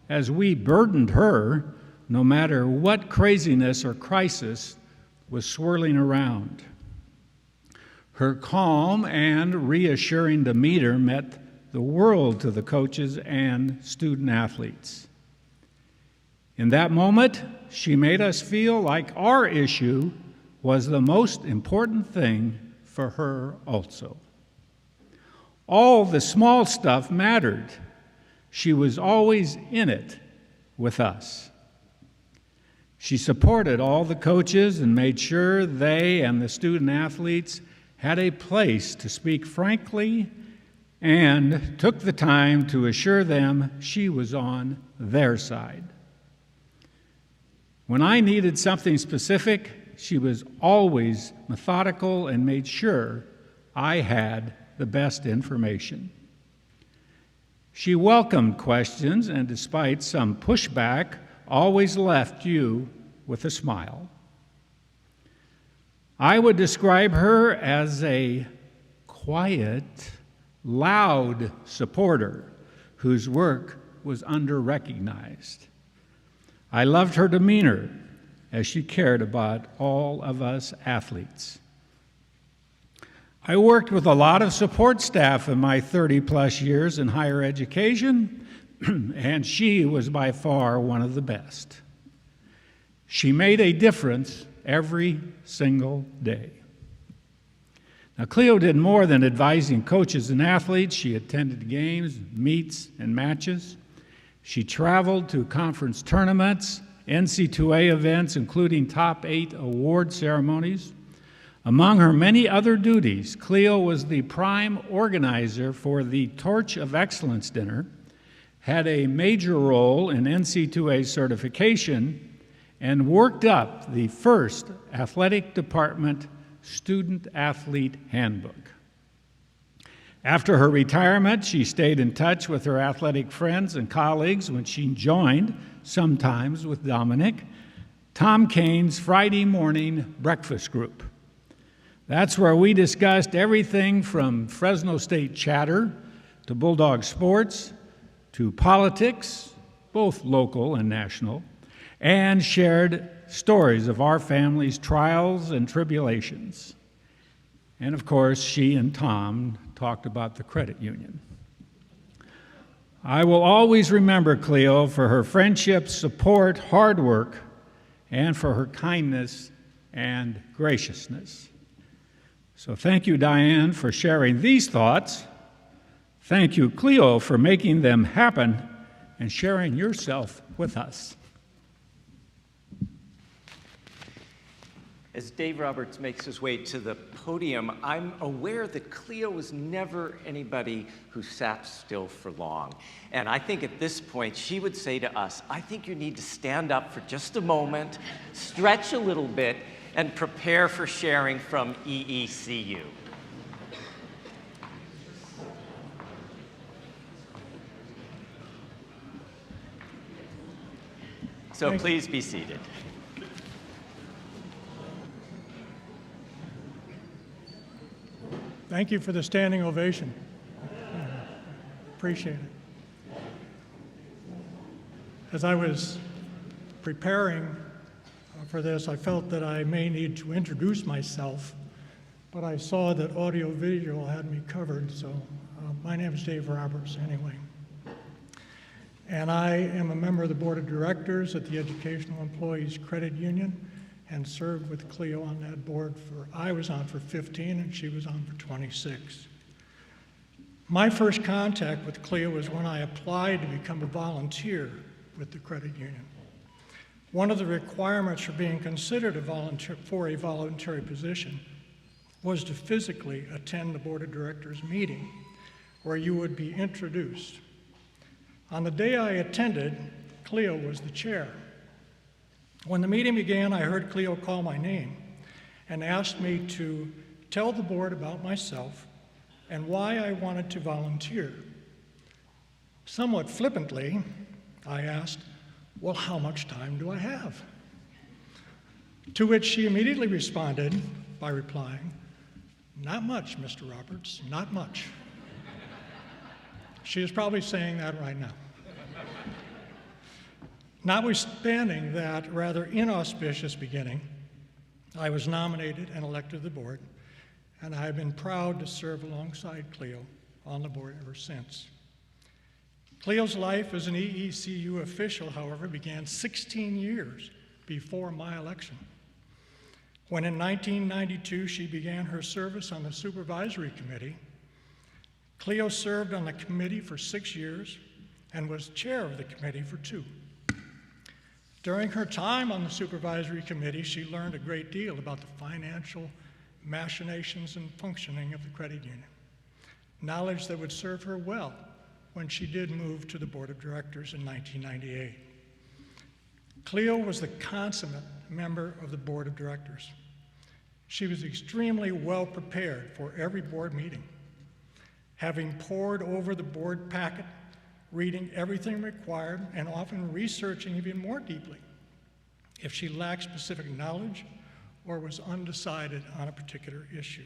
Speaker 13: as we burdened her, no matter what craziness or crisis was swirling around. Her calm and reassuring demeanor meant the world to the coaches and student athletes. In that moment, she made us feel like our issue was the most important thing for her also. All the small stuff mattered. She was always in it with us. She supported all the coaches and made sure they and the student athletes had a place to speak frankly and took the time to assure them she was on their side. When I needed something specific, she was always methodical and made sure I had the best information. She welcomed questions and, despite some pushback, always left you with a smile. I would describe her as a quiet, loud supporter whose work was under-recognized. I loved her demeanor as she cared about all of us athletes. I worked with a lot of support staff in my 30-plus years in higher education, and she was by far one of the best. She made a difference every single day. Now, Cleo did more than advising coaches and athletes. She attended games, meets, and matches. She traveled to conference tournaments, NC2A events, including top 8 award ceremonies. Among her many other duties, Cleo was the prime organizer for the Torch of Excellence dinner, had a major role in NC2A certification, and worked up the first athletic department student-athlete handbook. After her retirement, she stayed in touch with her athletic friends and colleagues when she joined, sometimes with Dominic, Tom Kane's Friday morning breakfast group. That's where we discussed everything from Fresno State chatter to Bulldog sports to politics, both local and national, and shared stories of our family's trials and tribulations. And of course, she and Tom talked about the credit union. I will always remember Cleo for her friendship, support, hard work, and for her kindness and graciousness. So thank you, Diane, for sharing these thoughts. Thank you, Cleo, for making them happen and sharing yourself with us.
Speaker 1: As Dave Roberts makes his way to the podium, I'm aware that Cleo was never anybody who sat still for long. And I think at this point, she would say to us, I think you need to stand up for just a moment, stretch a little bit, and prepare for sharing from EECU. So please be seated.
Speaker 14: Thank you for the standing ovation. Appreciate it. As I was preparing for this, I felt that I may need to introduce myself, but I saw that audio-visual had me covered, so my name is Dave Roberts anyway. And I am a member of the Board of Directors at the Educational Employees Credit Union and served with Cleo on that board I was on for 15 and she was on for 26. My first contact with Cleo was when I applied to become a volunteer with the credit union. One of the requirements for being considered for a voluntary position was to physically attend the Board of Directors meeting where you would be introduced. On the day I attended, Cleo was the chair. When the meeting began, I heard Cleo call my name and asked me to tell the board about myself and why I wanted to volunteer. Somewhat flippantly, I asked, well, how much time do I have? To which she immediately responded by replying, not much, Mr. Roberts, not much. She is probably saying that right now. Notwithstanding that rather inauspicious beginning, I was nominated and elected to the board, and I have been proud to serve alongside Cleo on the board ever since. Cleo's life as an EECU official, however, began 16 years before my election, when in 1992 she began her service on the supervisory committee. Cleo served on the committee for 6 years and was chair of the committee for 2. During her time on the supervisory committee, she learned a great deal about the financial machinations and functioning of the credit union, knowledge that would serve her well when she did move to the Board of Directors in 1998. Cleo was the consummate member of the Board of Directors. She was extremely well prepared for every board meeting, having pored over the board packet, reading everything required, and often researching even more deeply if she lacked specific knowledge or was undecided on a particular issue.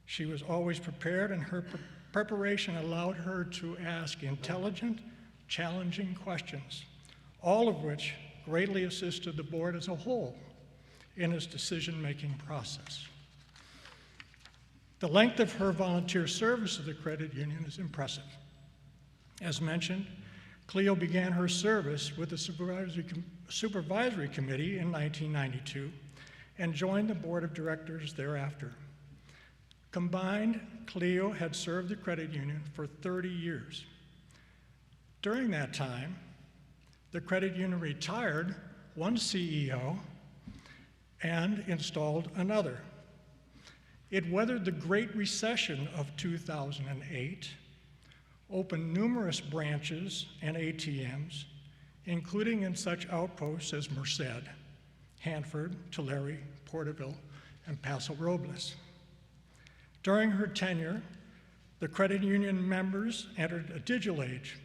Speaker 14: She was always prepared, and her preparation allowed her to ask intelligent, challenging questions, all of which greatly assisted the board as a whole in its decision-making process. The length of her volunteer service to the credit union is impressive. As mentioned, Cleo began her service with the supervisory committee in 1992 and joined the board of directors thereafter. Combined, Cleo had served the credit union for 30 years. During that time, the credit union retired one CEO and installed another. It weathered the Great Recession of 2008, opened numerous branches and ATMs, including in such outposts as Merced, Hanford, Tulare, Porterville, and Paso Robles. During her tenure, the credit union members entered a digital age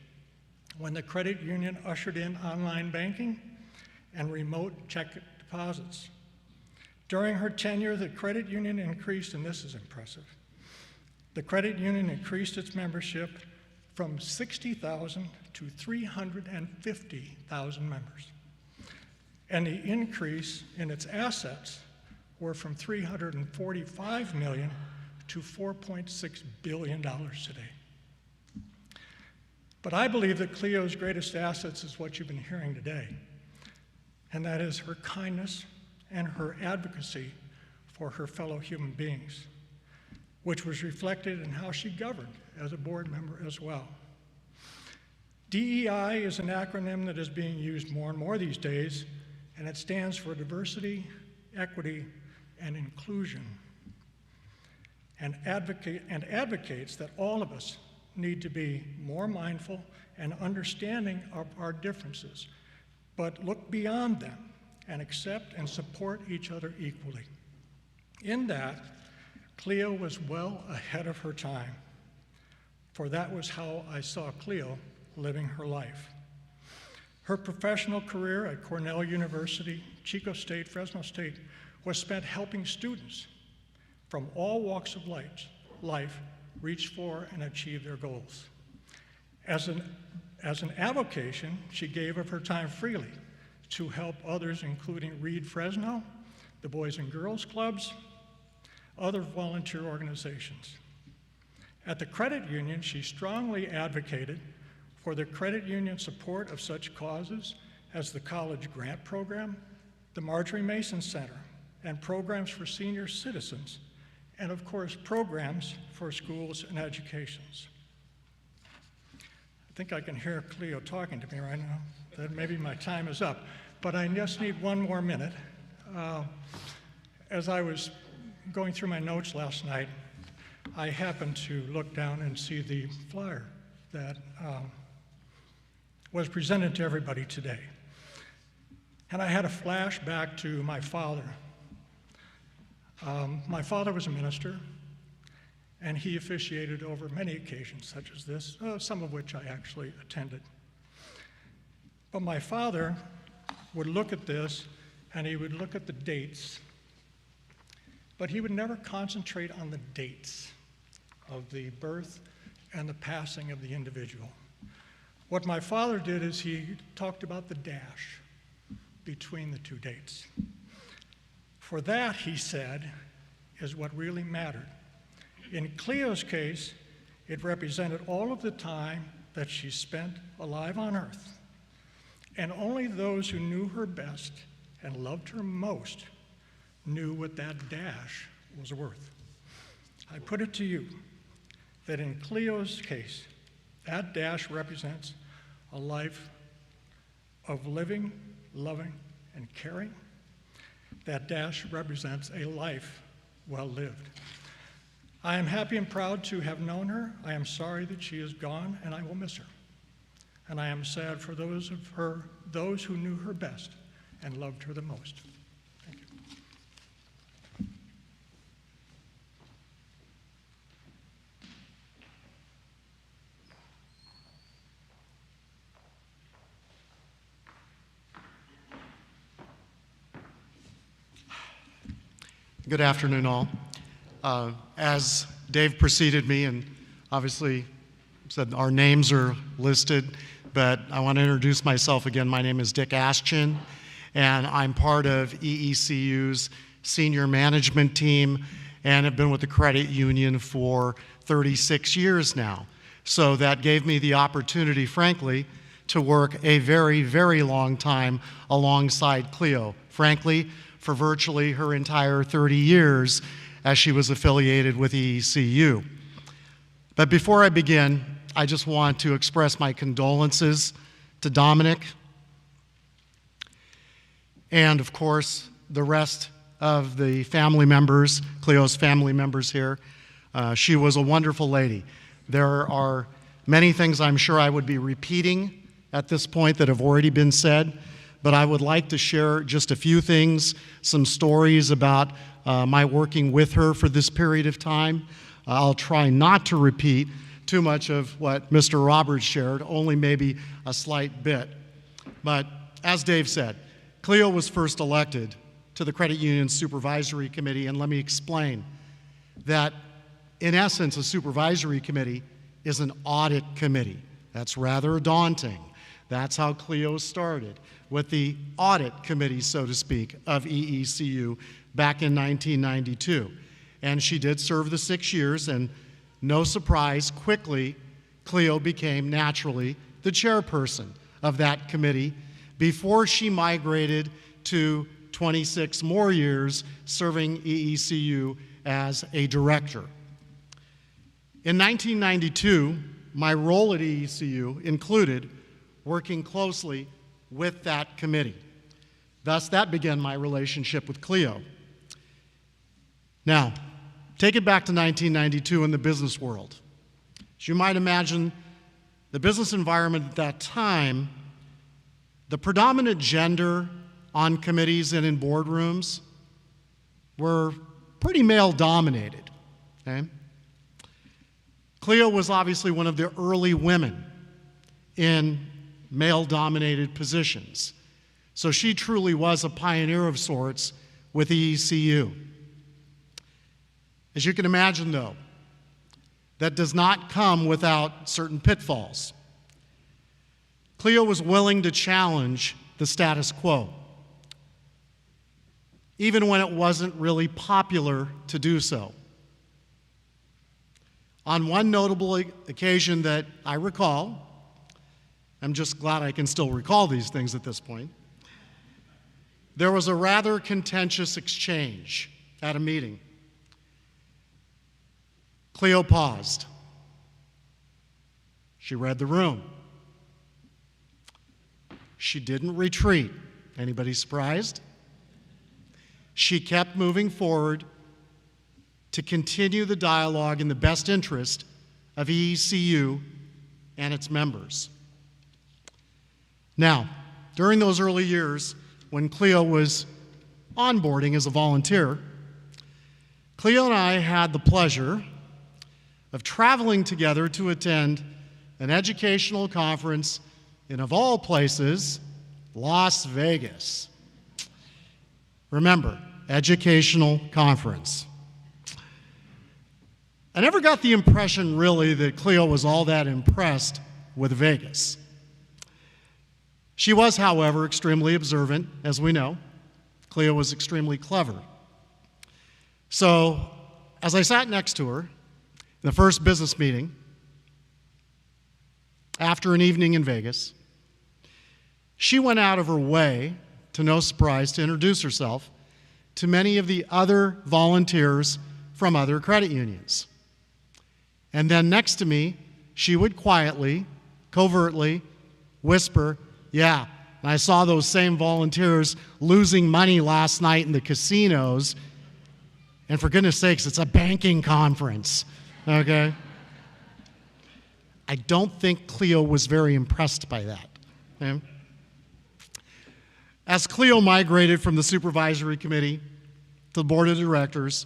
Speaker 14: when the credit union ushered in online banking and remote check deposits. During her tenure, the credit union increased, and this is impressive, the credit union increased its membership from 60,000 to 350,000 members. And the increase in its assets were from $345 million to $4.6 billion today. But I believe that Cleo's greatest assets is what you've been hearing today, and that is her kindness and her advocacy for her fellow human beings, which was reflected in how she governed as a board member as well. DEI is an acronym that is being used more and more these days, and it stands for diversity, equity, and inclusion, and advocates that all of us need to be more mindful and understanding of our differences, but look beyond them and accept and support each other equally. In that, Cleo was well ahead of her time, for that was how I saw Cleo living her life. Her professional career at Cornell University, Chico State, Fresno State was spent helping students from all walks of life reach for and achieve their goals. As an avocation, she gave of her time freely to help others, including Reed Fresno, the Boys and Girls Clubs, other volunteer organizations. At the credit union, she strongly advocated for the credit union support of such causes as the College Grant Program, the Marjorie Mason Center, and programs for senior citizens, and of course, programs for schools and educations. I think I can hear Cleo talking to me right now, that maybe my time is up, but I just need one more minute. As I was going through my notes last night, I happened to look down and see the flyer that was presented to everybody today. And I had a flashback to my father. My father was a minister, and he officiated over many occasions such as this, some of which I actually attended. But my father would look at this, and he would look at the dates, but he would never concentrate on the dates of the birth and the passing of the individual. What my father did is he talked about the dash between the two dates. For that, he said, is what really mattered. In Cleo's case, it represented all of the time that she spent alive on earth. And only those who knew her best and loved her most knew what that dash was worth. I put it to you that in Cleo's case, that dash represents a life of living, loving, and caring. That dash represents a life well lived. I am happy and proud to have known her. I am sorry that she is gone, and I will miss her. And I am sad for those who knew her best and loved her the most. Thank you.
Speaker 15: Good afternoon, all. As Dave preceded me and obviously said our names are listed, but I want to introduce myself again. My name is Dick Aschin, and I'm part of EECU's senior management team and have been with the credit union for 36 years now. So that gave me the opportunity, frankly, to work a very, very long time alongside Cleo. Frankly, for virtually her entire 30 years as she was affiliated with EECU. But before I begin, I just want to express my condolences to Dominic and, of course, the rest of the family members, Cleo's family members here. She was a wonderful lady. There are many things I'm sure I would be repeating at this point that have already been said, but I would like to share just a few things, some stories about my working with her for this period of time. I'll try not to repeat too much of what Mr. Roberts shared, only maybe a slight bit. But as Dave said, Cleo was first elected to the Credit Union Supervisory Committee, and let me explain that in essence, a supervisory committee is an audit committee. That's rather daunting. That's how Cleo started, with the audit committee, so to speak, of EECU back in 1992. And she did serve the 6 years, and no surprise, quickly, Cleo became naturally the chairperson of that committee before she migrated to 26 more years serving EECU as a director. In 1992, my role at EECU included working closely with that committee. Thus, that began my relationship with Cleo. Now, take it back to 1992 in the business world. As you might imagine, the business environment at that time, the predominant gender on committees and in boardrooms were pretty male-dominated. Okay? Cleo was obviously one of the early women in male-dominated positions. So she truly was a pioneer of sorts with EECU. As you can imagine, though, that does not come without certain pitfalls. Cleo was willing to challenge the status quo, even when it wasn't really popular to do so. On one notable occasion that I recall, I'm just glad I can still recall these things at this point, there was a rather contentious exchange at a meeting. Cleo paused. She read the room. She didn't retreat. Anybody surprised? She kept moving forward to continue the dialogue in the best interest of EECU and its members. Now, during those early years when Cleo was onboarding as a volunteer, Cleo and I had the pleasure of traveling together to attend an educational conference in, of all places, Las Vegas. Remember, educational conference. I never got the impression, really, that Cleo was all that impressed with Vegas. She was, however, extremely observant, as we know. Cleo was extremely clever. So, as I sat next to her in the first business meeting, after an evening in Vegas, she went out of her way, to no surprise, to introduce herself to many of the other volunteers from other credit unions. And then next to me, she would quietly, covertly whisper, "Yeah, and I saw those same volunteers losing money last night in the casinos. And for goodness sakes, it's a banking conference." Okay? I don't think Cleo was very impressed by that. Okay? As Cleo migrated from the supervisory committee to the board of directors,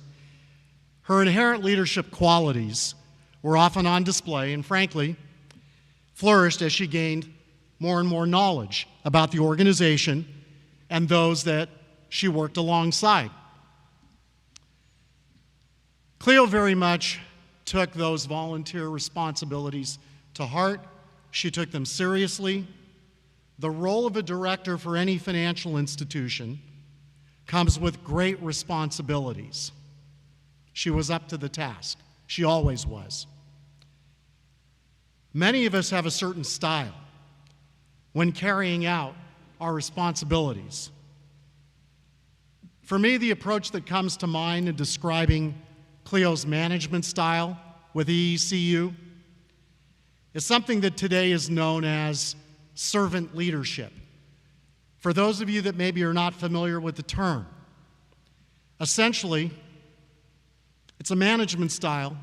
Speaker 15: her inherent leadership qualities were often on display and, frankly, flourished as she gained more and more knowledge about the organization and those that she worked alongside. Cleo very much took those volunteer responsibilities to heart. She took them seriously. The role of a director for any financial institution comes with great responsibilities. She was up to the task. She always was. Many of us have a certain style when carrying out our responsibilities. For me, the approach that comes to mind in describing Cleo's management style with EECU is something that today is known as servant leadership. For those of you that maybe are not familiar with the term, essentially, it's a management style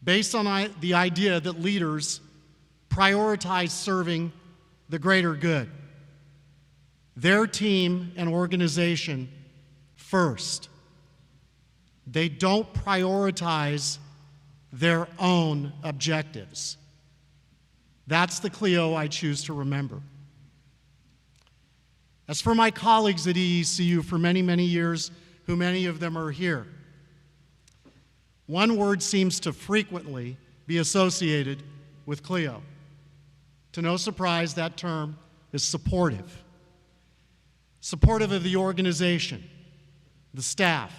Speaker 15: based on the idea that leaders prioritize serving the greater good, their team and organization first. They don't prioritize their own objectives. That's the Cleo I choose to remember. As for my colleagues at EECU for many, many years, who many of them are here, one word seems to frequently be associated with Cleo. To no surprise, that term is supportive. Supportive of the organization, the staff,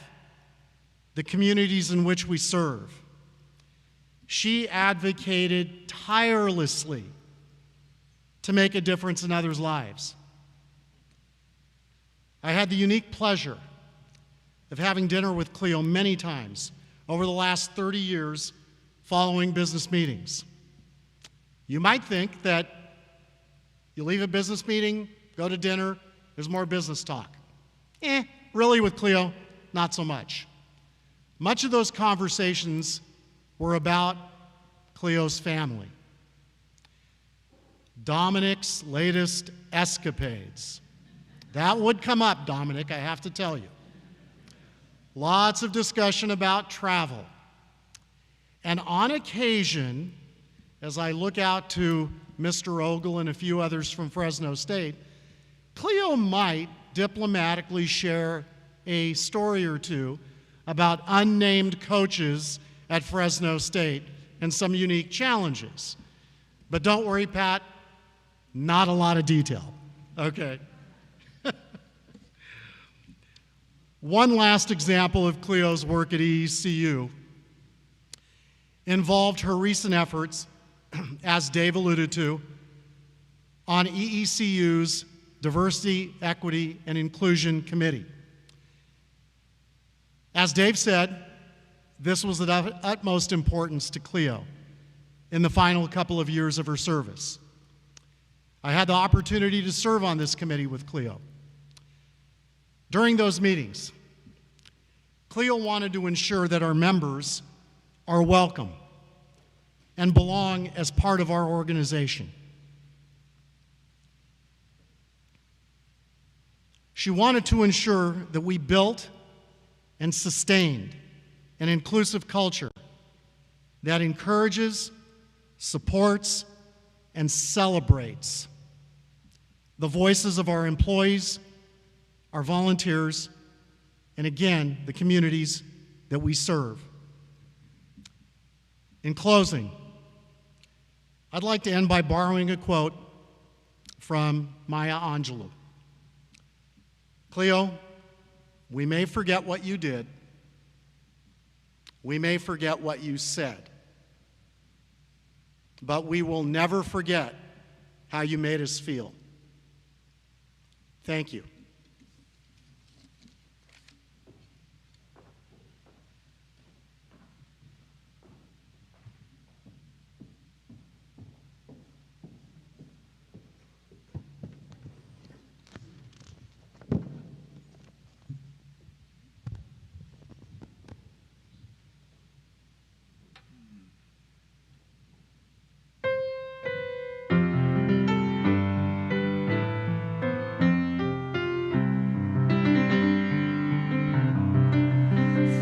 Speaker 15: the communities in which we serve. She advocated tirelessly to make a difference in others' lives. I had the unique pleasure of having dinner with Cleo many times over the last 30 years following business meetings. You might think that you leave a business meeting, go to dinner, there's more business talk. Really with Cleo, not so much. Much of those conversations were about Cleo's family. Dominic's latest escapades. That would come up, Dominic, I have to tell you. Lots of discussion about travel. And on occasion, as I look out to Mr. Ogle and a few others from Fresno State, Cleo might diplomatically share a story or two about unnamed coaches at Fresno State and some unique challenges. But don't worry, Pat, Not a lot of detail. Okay. One last example of Cleo's work at EECU involved her recent efforts, as Dave alluded to, on EECU's Diversity, Equity, and Inclusion Committee. As Dave said, this was of utmost importance to Cleo in the final couple of years of her service. I had the opportunity to serve on this committee with Cleo. During those meetings, Cleo wanted to ensure that our members are welcome and belong as part of our organization. She wanted to ensure that we built and sustained an inclusive culture that encourages, supports, and celebrates the voices of our employees, our volunteers, and again, the communities that we serve. In closing, I'd like to end by borrowing a quote from Maya Angelou. Cleo, we may forget what you did. We may forget what you said. But we will never forget how you made us feel. Thank you.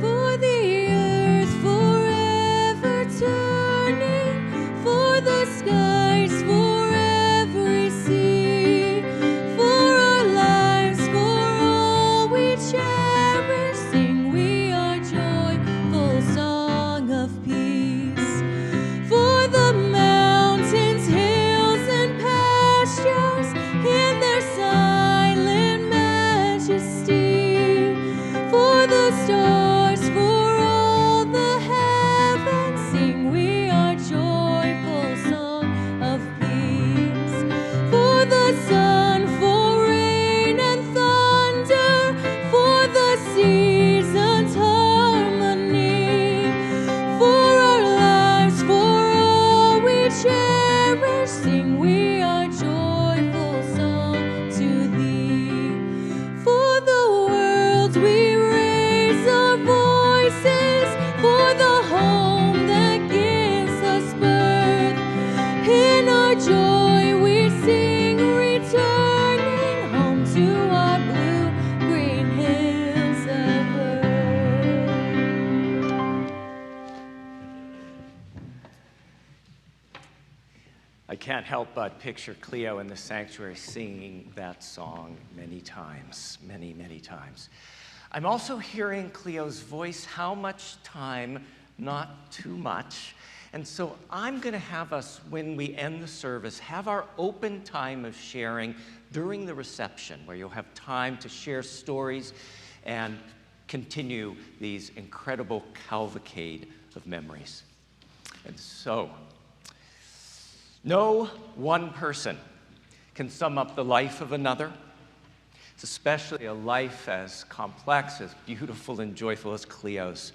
Speaker 8: For the earth forever turning, for the skies for every sea, for our lives, for all we cherish, sing we our joyful song of peace. For the mountains, hills, and pastures in their silent majesty, for the stars, for all the heavens, sing we our joyful song of peace. For the sun, for rain and thunder, for the seasons' harmony, for our lives, for all we cherish, sing we our joyful song to thee. For the world we raise our voices, for the home that gives us birth. In our joy we sing, returning home to our blue-green hills of earth.
Speaker 1: I can't help but picture Cleo in the sanctuary singing that song many times, many, many times. I'm also hearing Cleo's voice, how much time, not too much. And so I'm going to have us, when we end the service, have our open time of sharing during the reception, where you'll have time to share stories and continue these incredible cavalcade of memories. And so, no one person can sum up the life of another. It's especially a life as complex, as beautiful and joyful as Cleo's.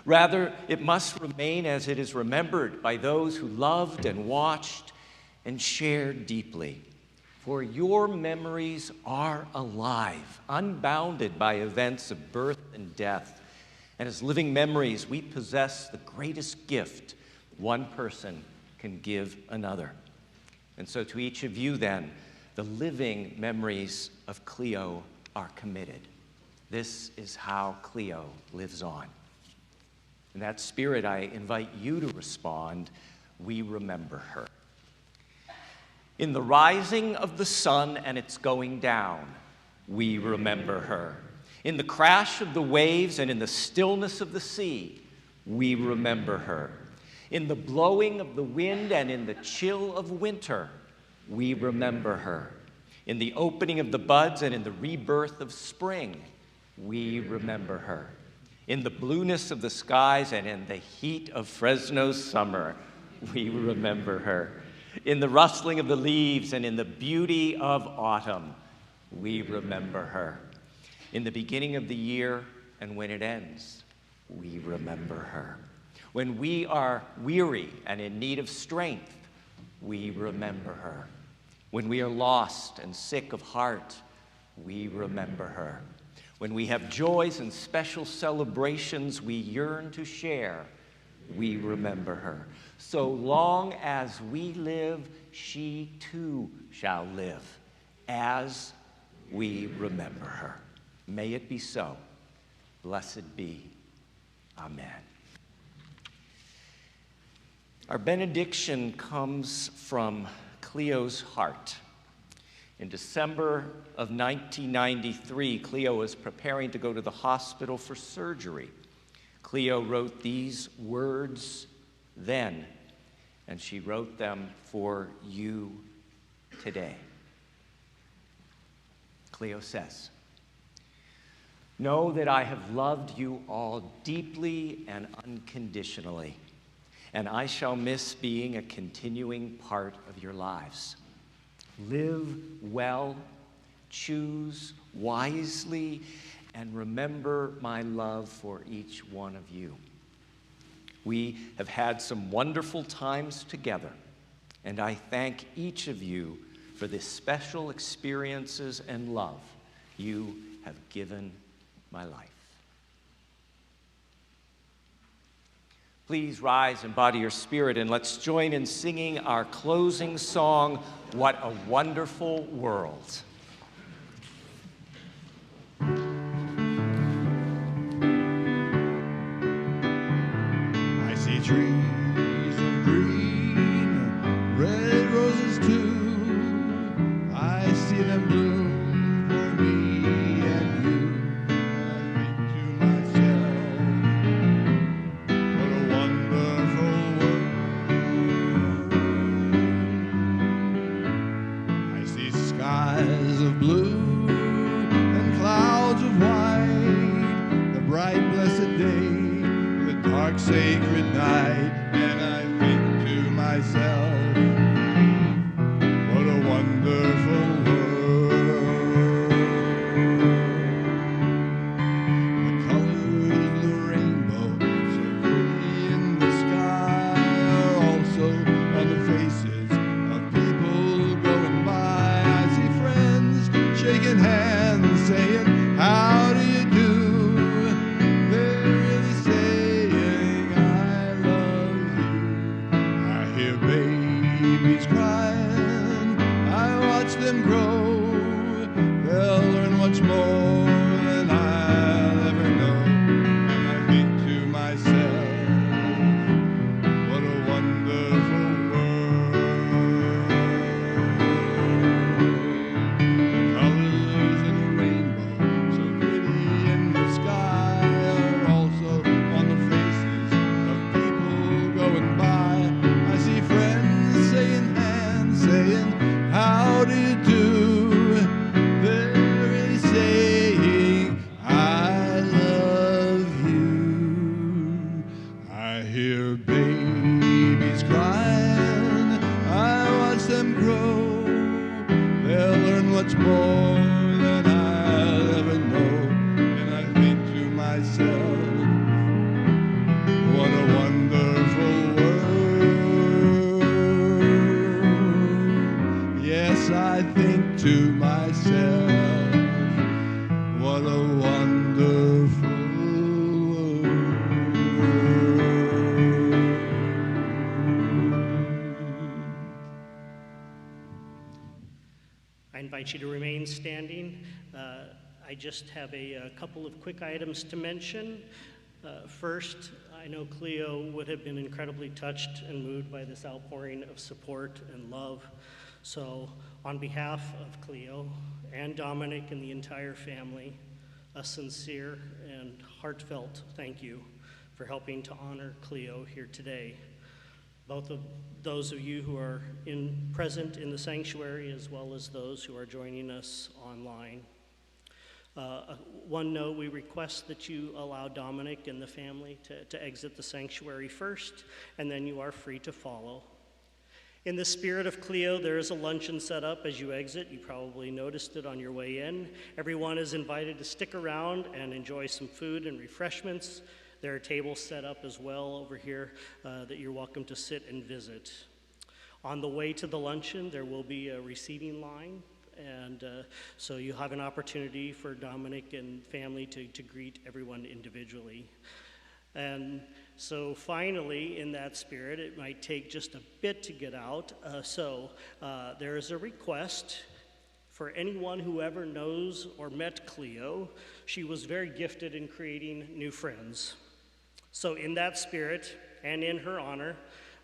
Speaker 1: Rather, it must remain as it is remembered by those who loved and watched and shared deeply. For your memories are alive, unbounded by events of birth and death. And as living memories, we possess the greatest gift one person can give another. And so to each of you then, the living memories of Cleo are committed. This is how Cleo lives on. In that spirit, I invite you to respond, we remember her. In the rising of the sun and its going down, we remember her. In the crash of the waves and in the stillness of the sea, we remember her. In the blowing of the wind and in the chill of winter, we remember her. In the opening of the buds and in the rebirth of spring, we remember her. In the blueness of the skies and in the heat of Fresno's summer, we remember her. In the rustling of the leaves and in the beauty of autumn, we remember her. In the beginning of the year and when it ends, we remember her. When we are weary and in need of strength, we remember her. When we are lost and sick of heart, we remember her. When we have joys and special celebrations we yearn to share, we remember her. So long as we live, she too shall live, as we remember her. May it be so. Blessed be. Amen. Our benediction comes from Cleo's heart. In December of 1993, Cleo was preparing to go to the hospital for surgery. Cleo wrote these words then, and she wrote them for you today. Cleo says, "Know that I have loved you all deeply and unconditionally, and I shall miss being a continuing part of your lives. Live well, choose wisely, and remember my love for each one of you. We have had some wonderful times together, and I thank each of you for the special experiences and love you have given my life." Please rise and body your spirit, and let's join in singing our closing song, "What a Wonderful World."
Speaker 2: I see trees of green, red roses too. I see them bloom for me and you. I think to myself, what a wonderful world. I see skies of blue and clouds of white, the bright blessed day, the dark sacred night, and I think to myself, what a wonderful world. The colors of the rainbow, so pretty in the sky, are also on the faces of people going by. I see friends shaking hands, saying, "How do you do?" They're really saying, "I love you." I hear babies crying, I watch them grow. They'll learn much more than I'll ever know. And I think to myself, what a wonderful world. The colors in the rainbow, so pretty in the sky, are also on the faces of people going by. I see friends saying hands, saying, "How do you do?" They're really saying, "I love you." I hear babies crying, I watch them grow. They'll learn much more than I'll ever know. And I think to myself, what a wonderful world. Yes, I think to myself, what a wonderful world.
Speaker 16: I invite you to remain standing. I just have a couple of quick items to mention. First, I know Cleo would have been incredibly touched and moved by this outpouring of support and love. So on behalf of Cleo and Dominic and the entire family, a sincere and heartfelt thank you for helping to honor Cleo here today. both of those of you who are present in the sanctuary as well as those who are joining us online. One note, we request that you allow Dominic and the family to exit the sanctuary first, and then you are free to follow. In the spirit of Cleo, there is a luncheon set up as you exit. You probably noticed it on your way in. Everyone is invited to stick around and enjoy some food and refreshments. There are tables set up as well over here that you're welcome to sit and visit. On the way to the luncheon, there will be a receiving line, and so you have an opportunity for Dominic and family to greet everyone individually. And so finally, in that spirit, it might take just a bit to get out. There is a request for anyone who ever knows or met Cleo. She was very gifted in creating new friends. So in that spirit and in her honor,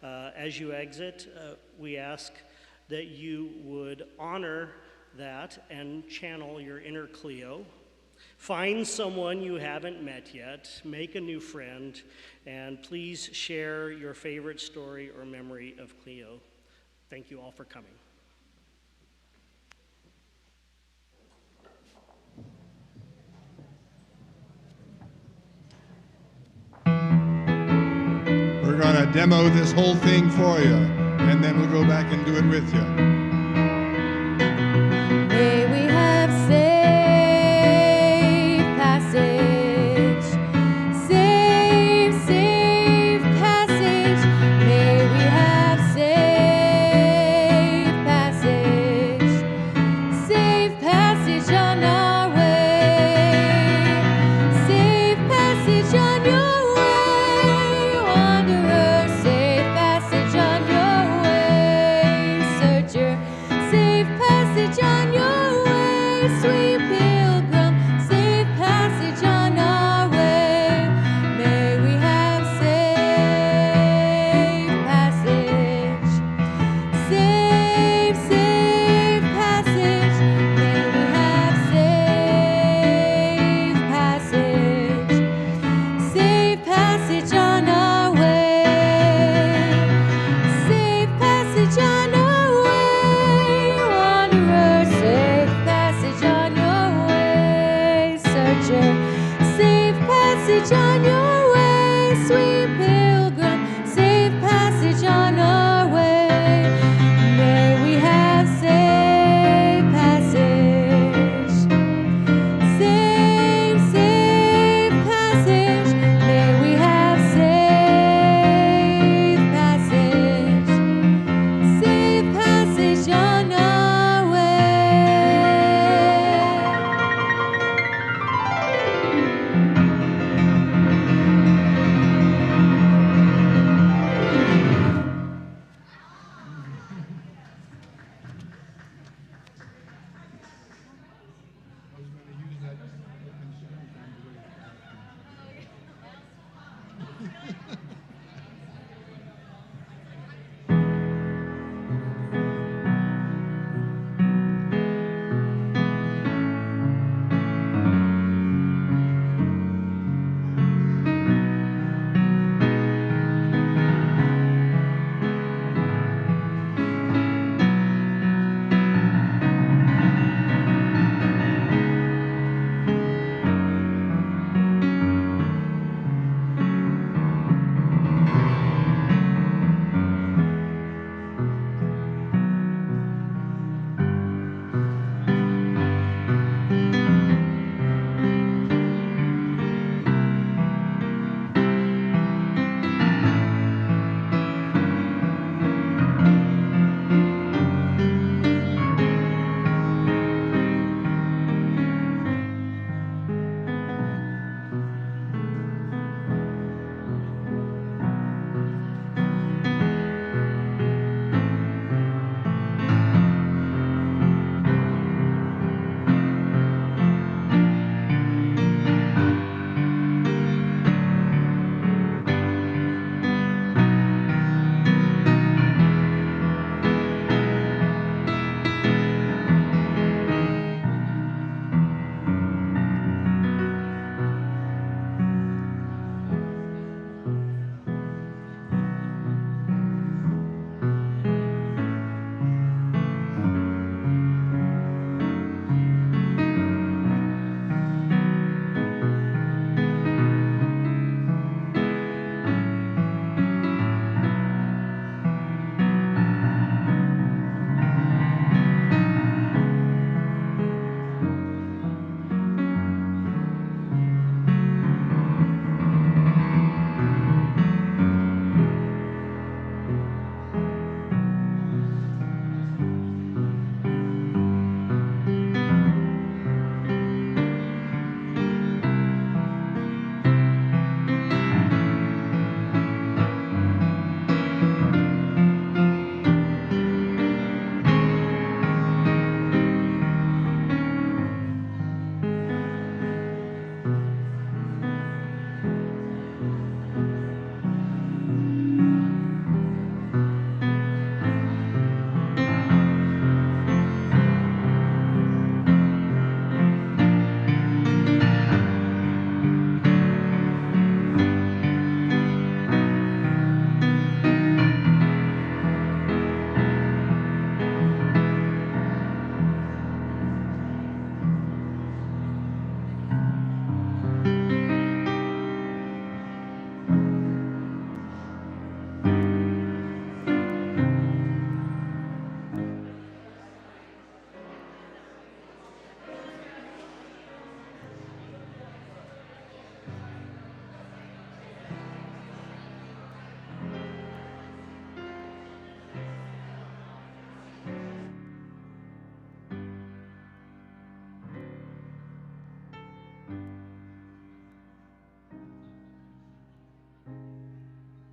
Speaker 16: as you exit, we ask that you would honor that and channel your inner Cleo. Find someone you haven't met yet, make a new friend, and please share your favorite story or memory of Cleo. Thank you all for coming.
Speaker 2: We're going to demo this whole thing for you, and then we'll go back and do it with you.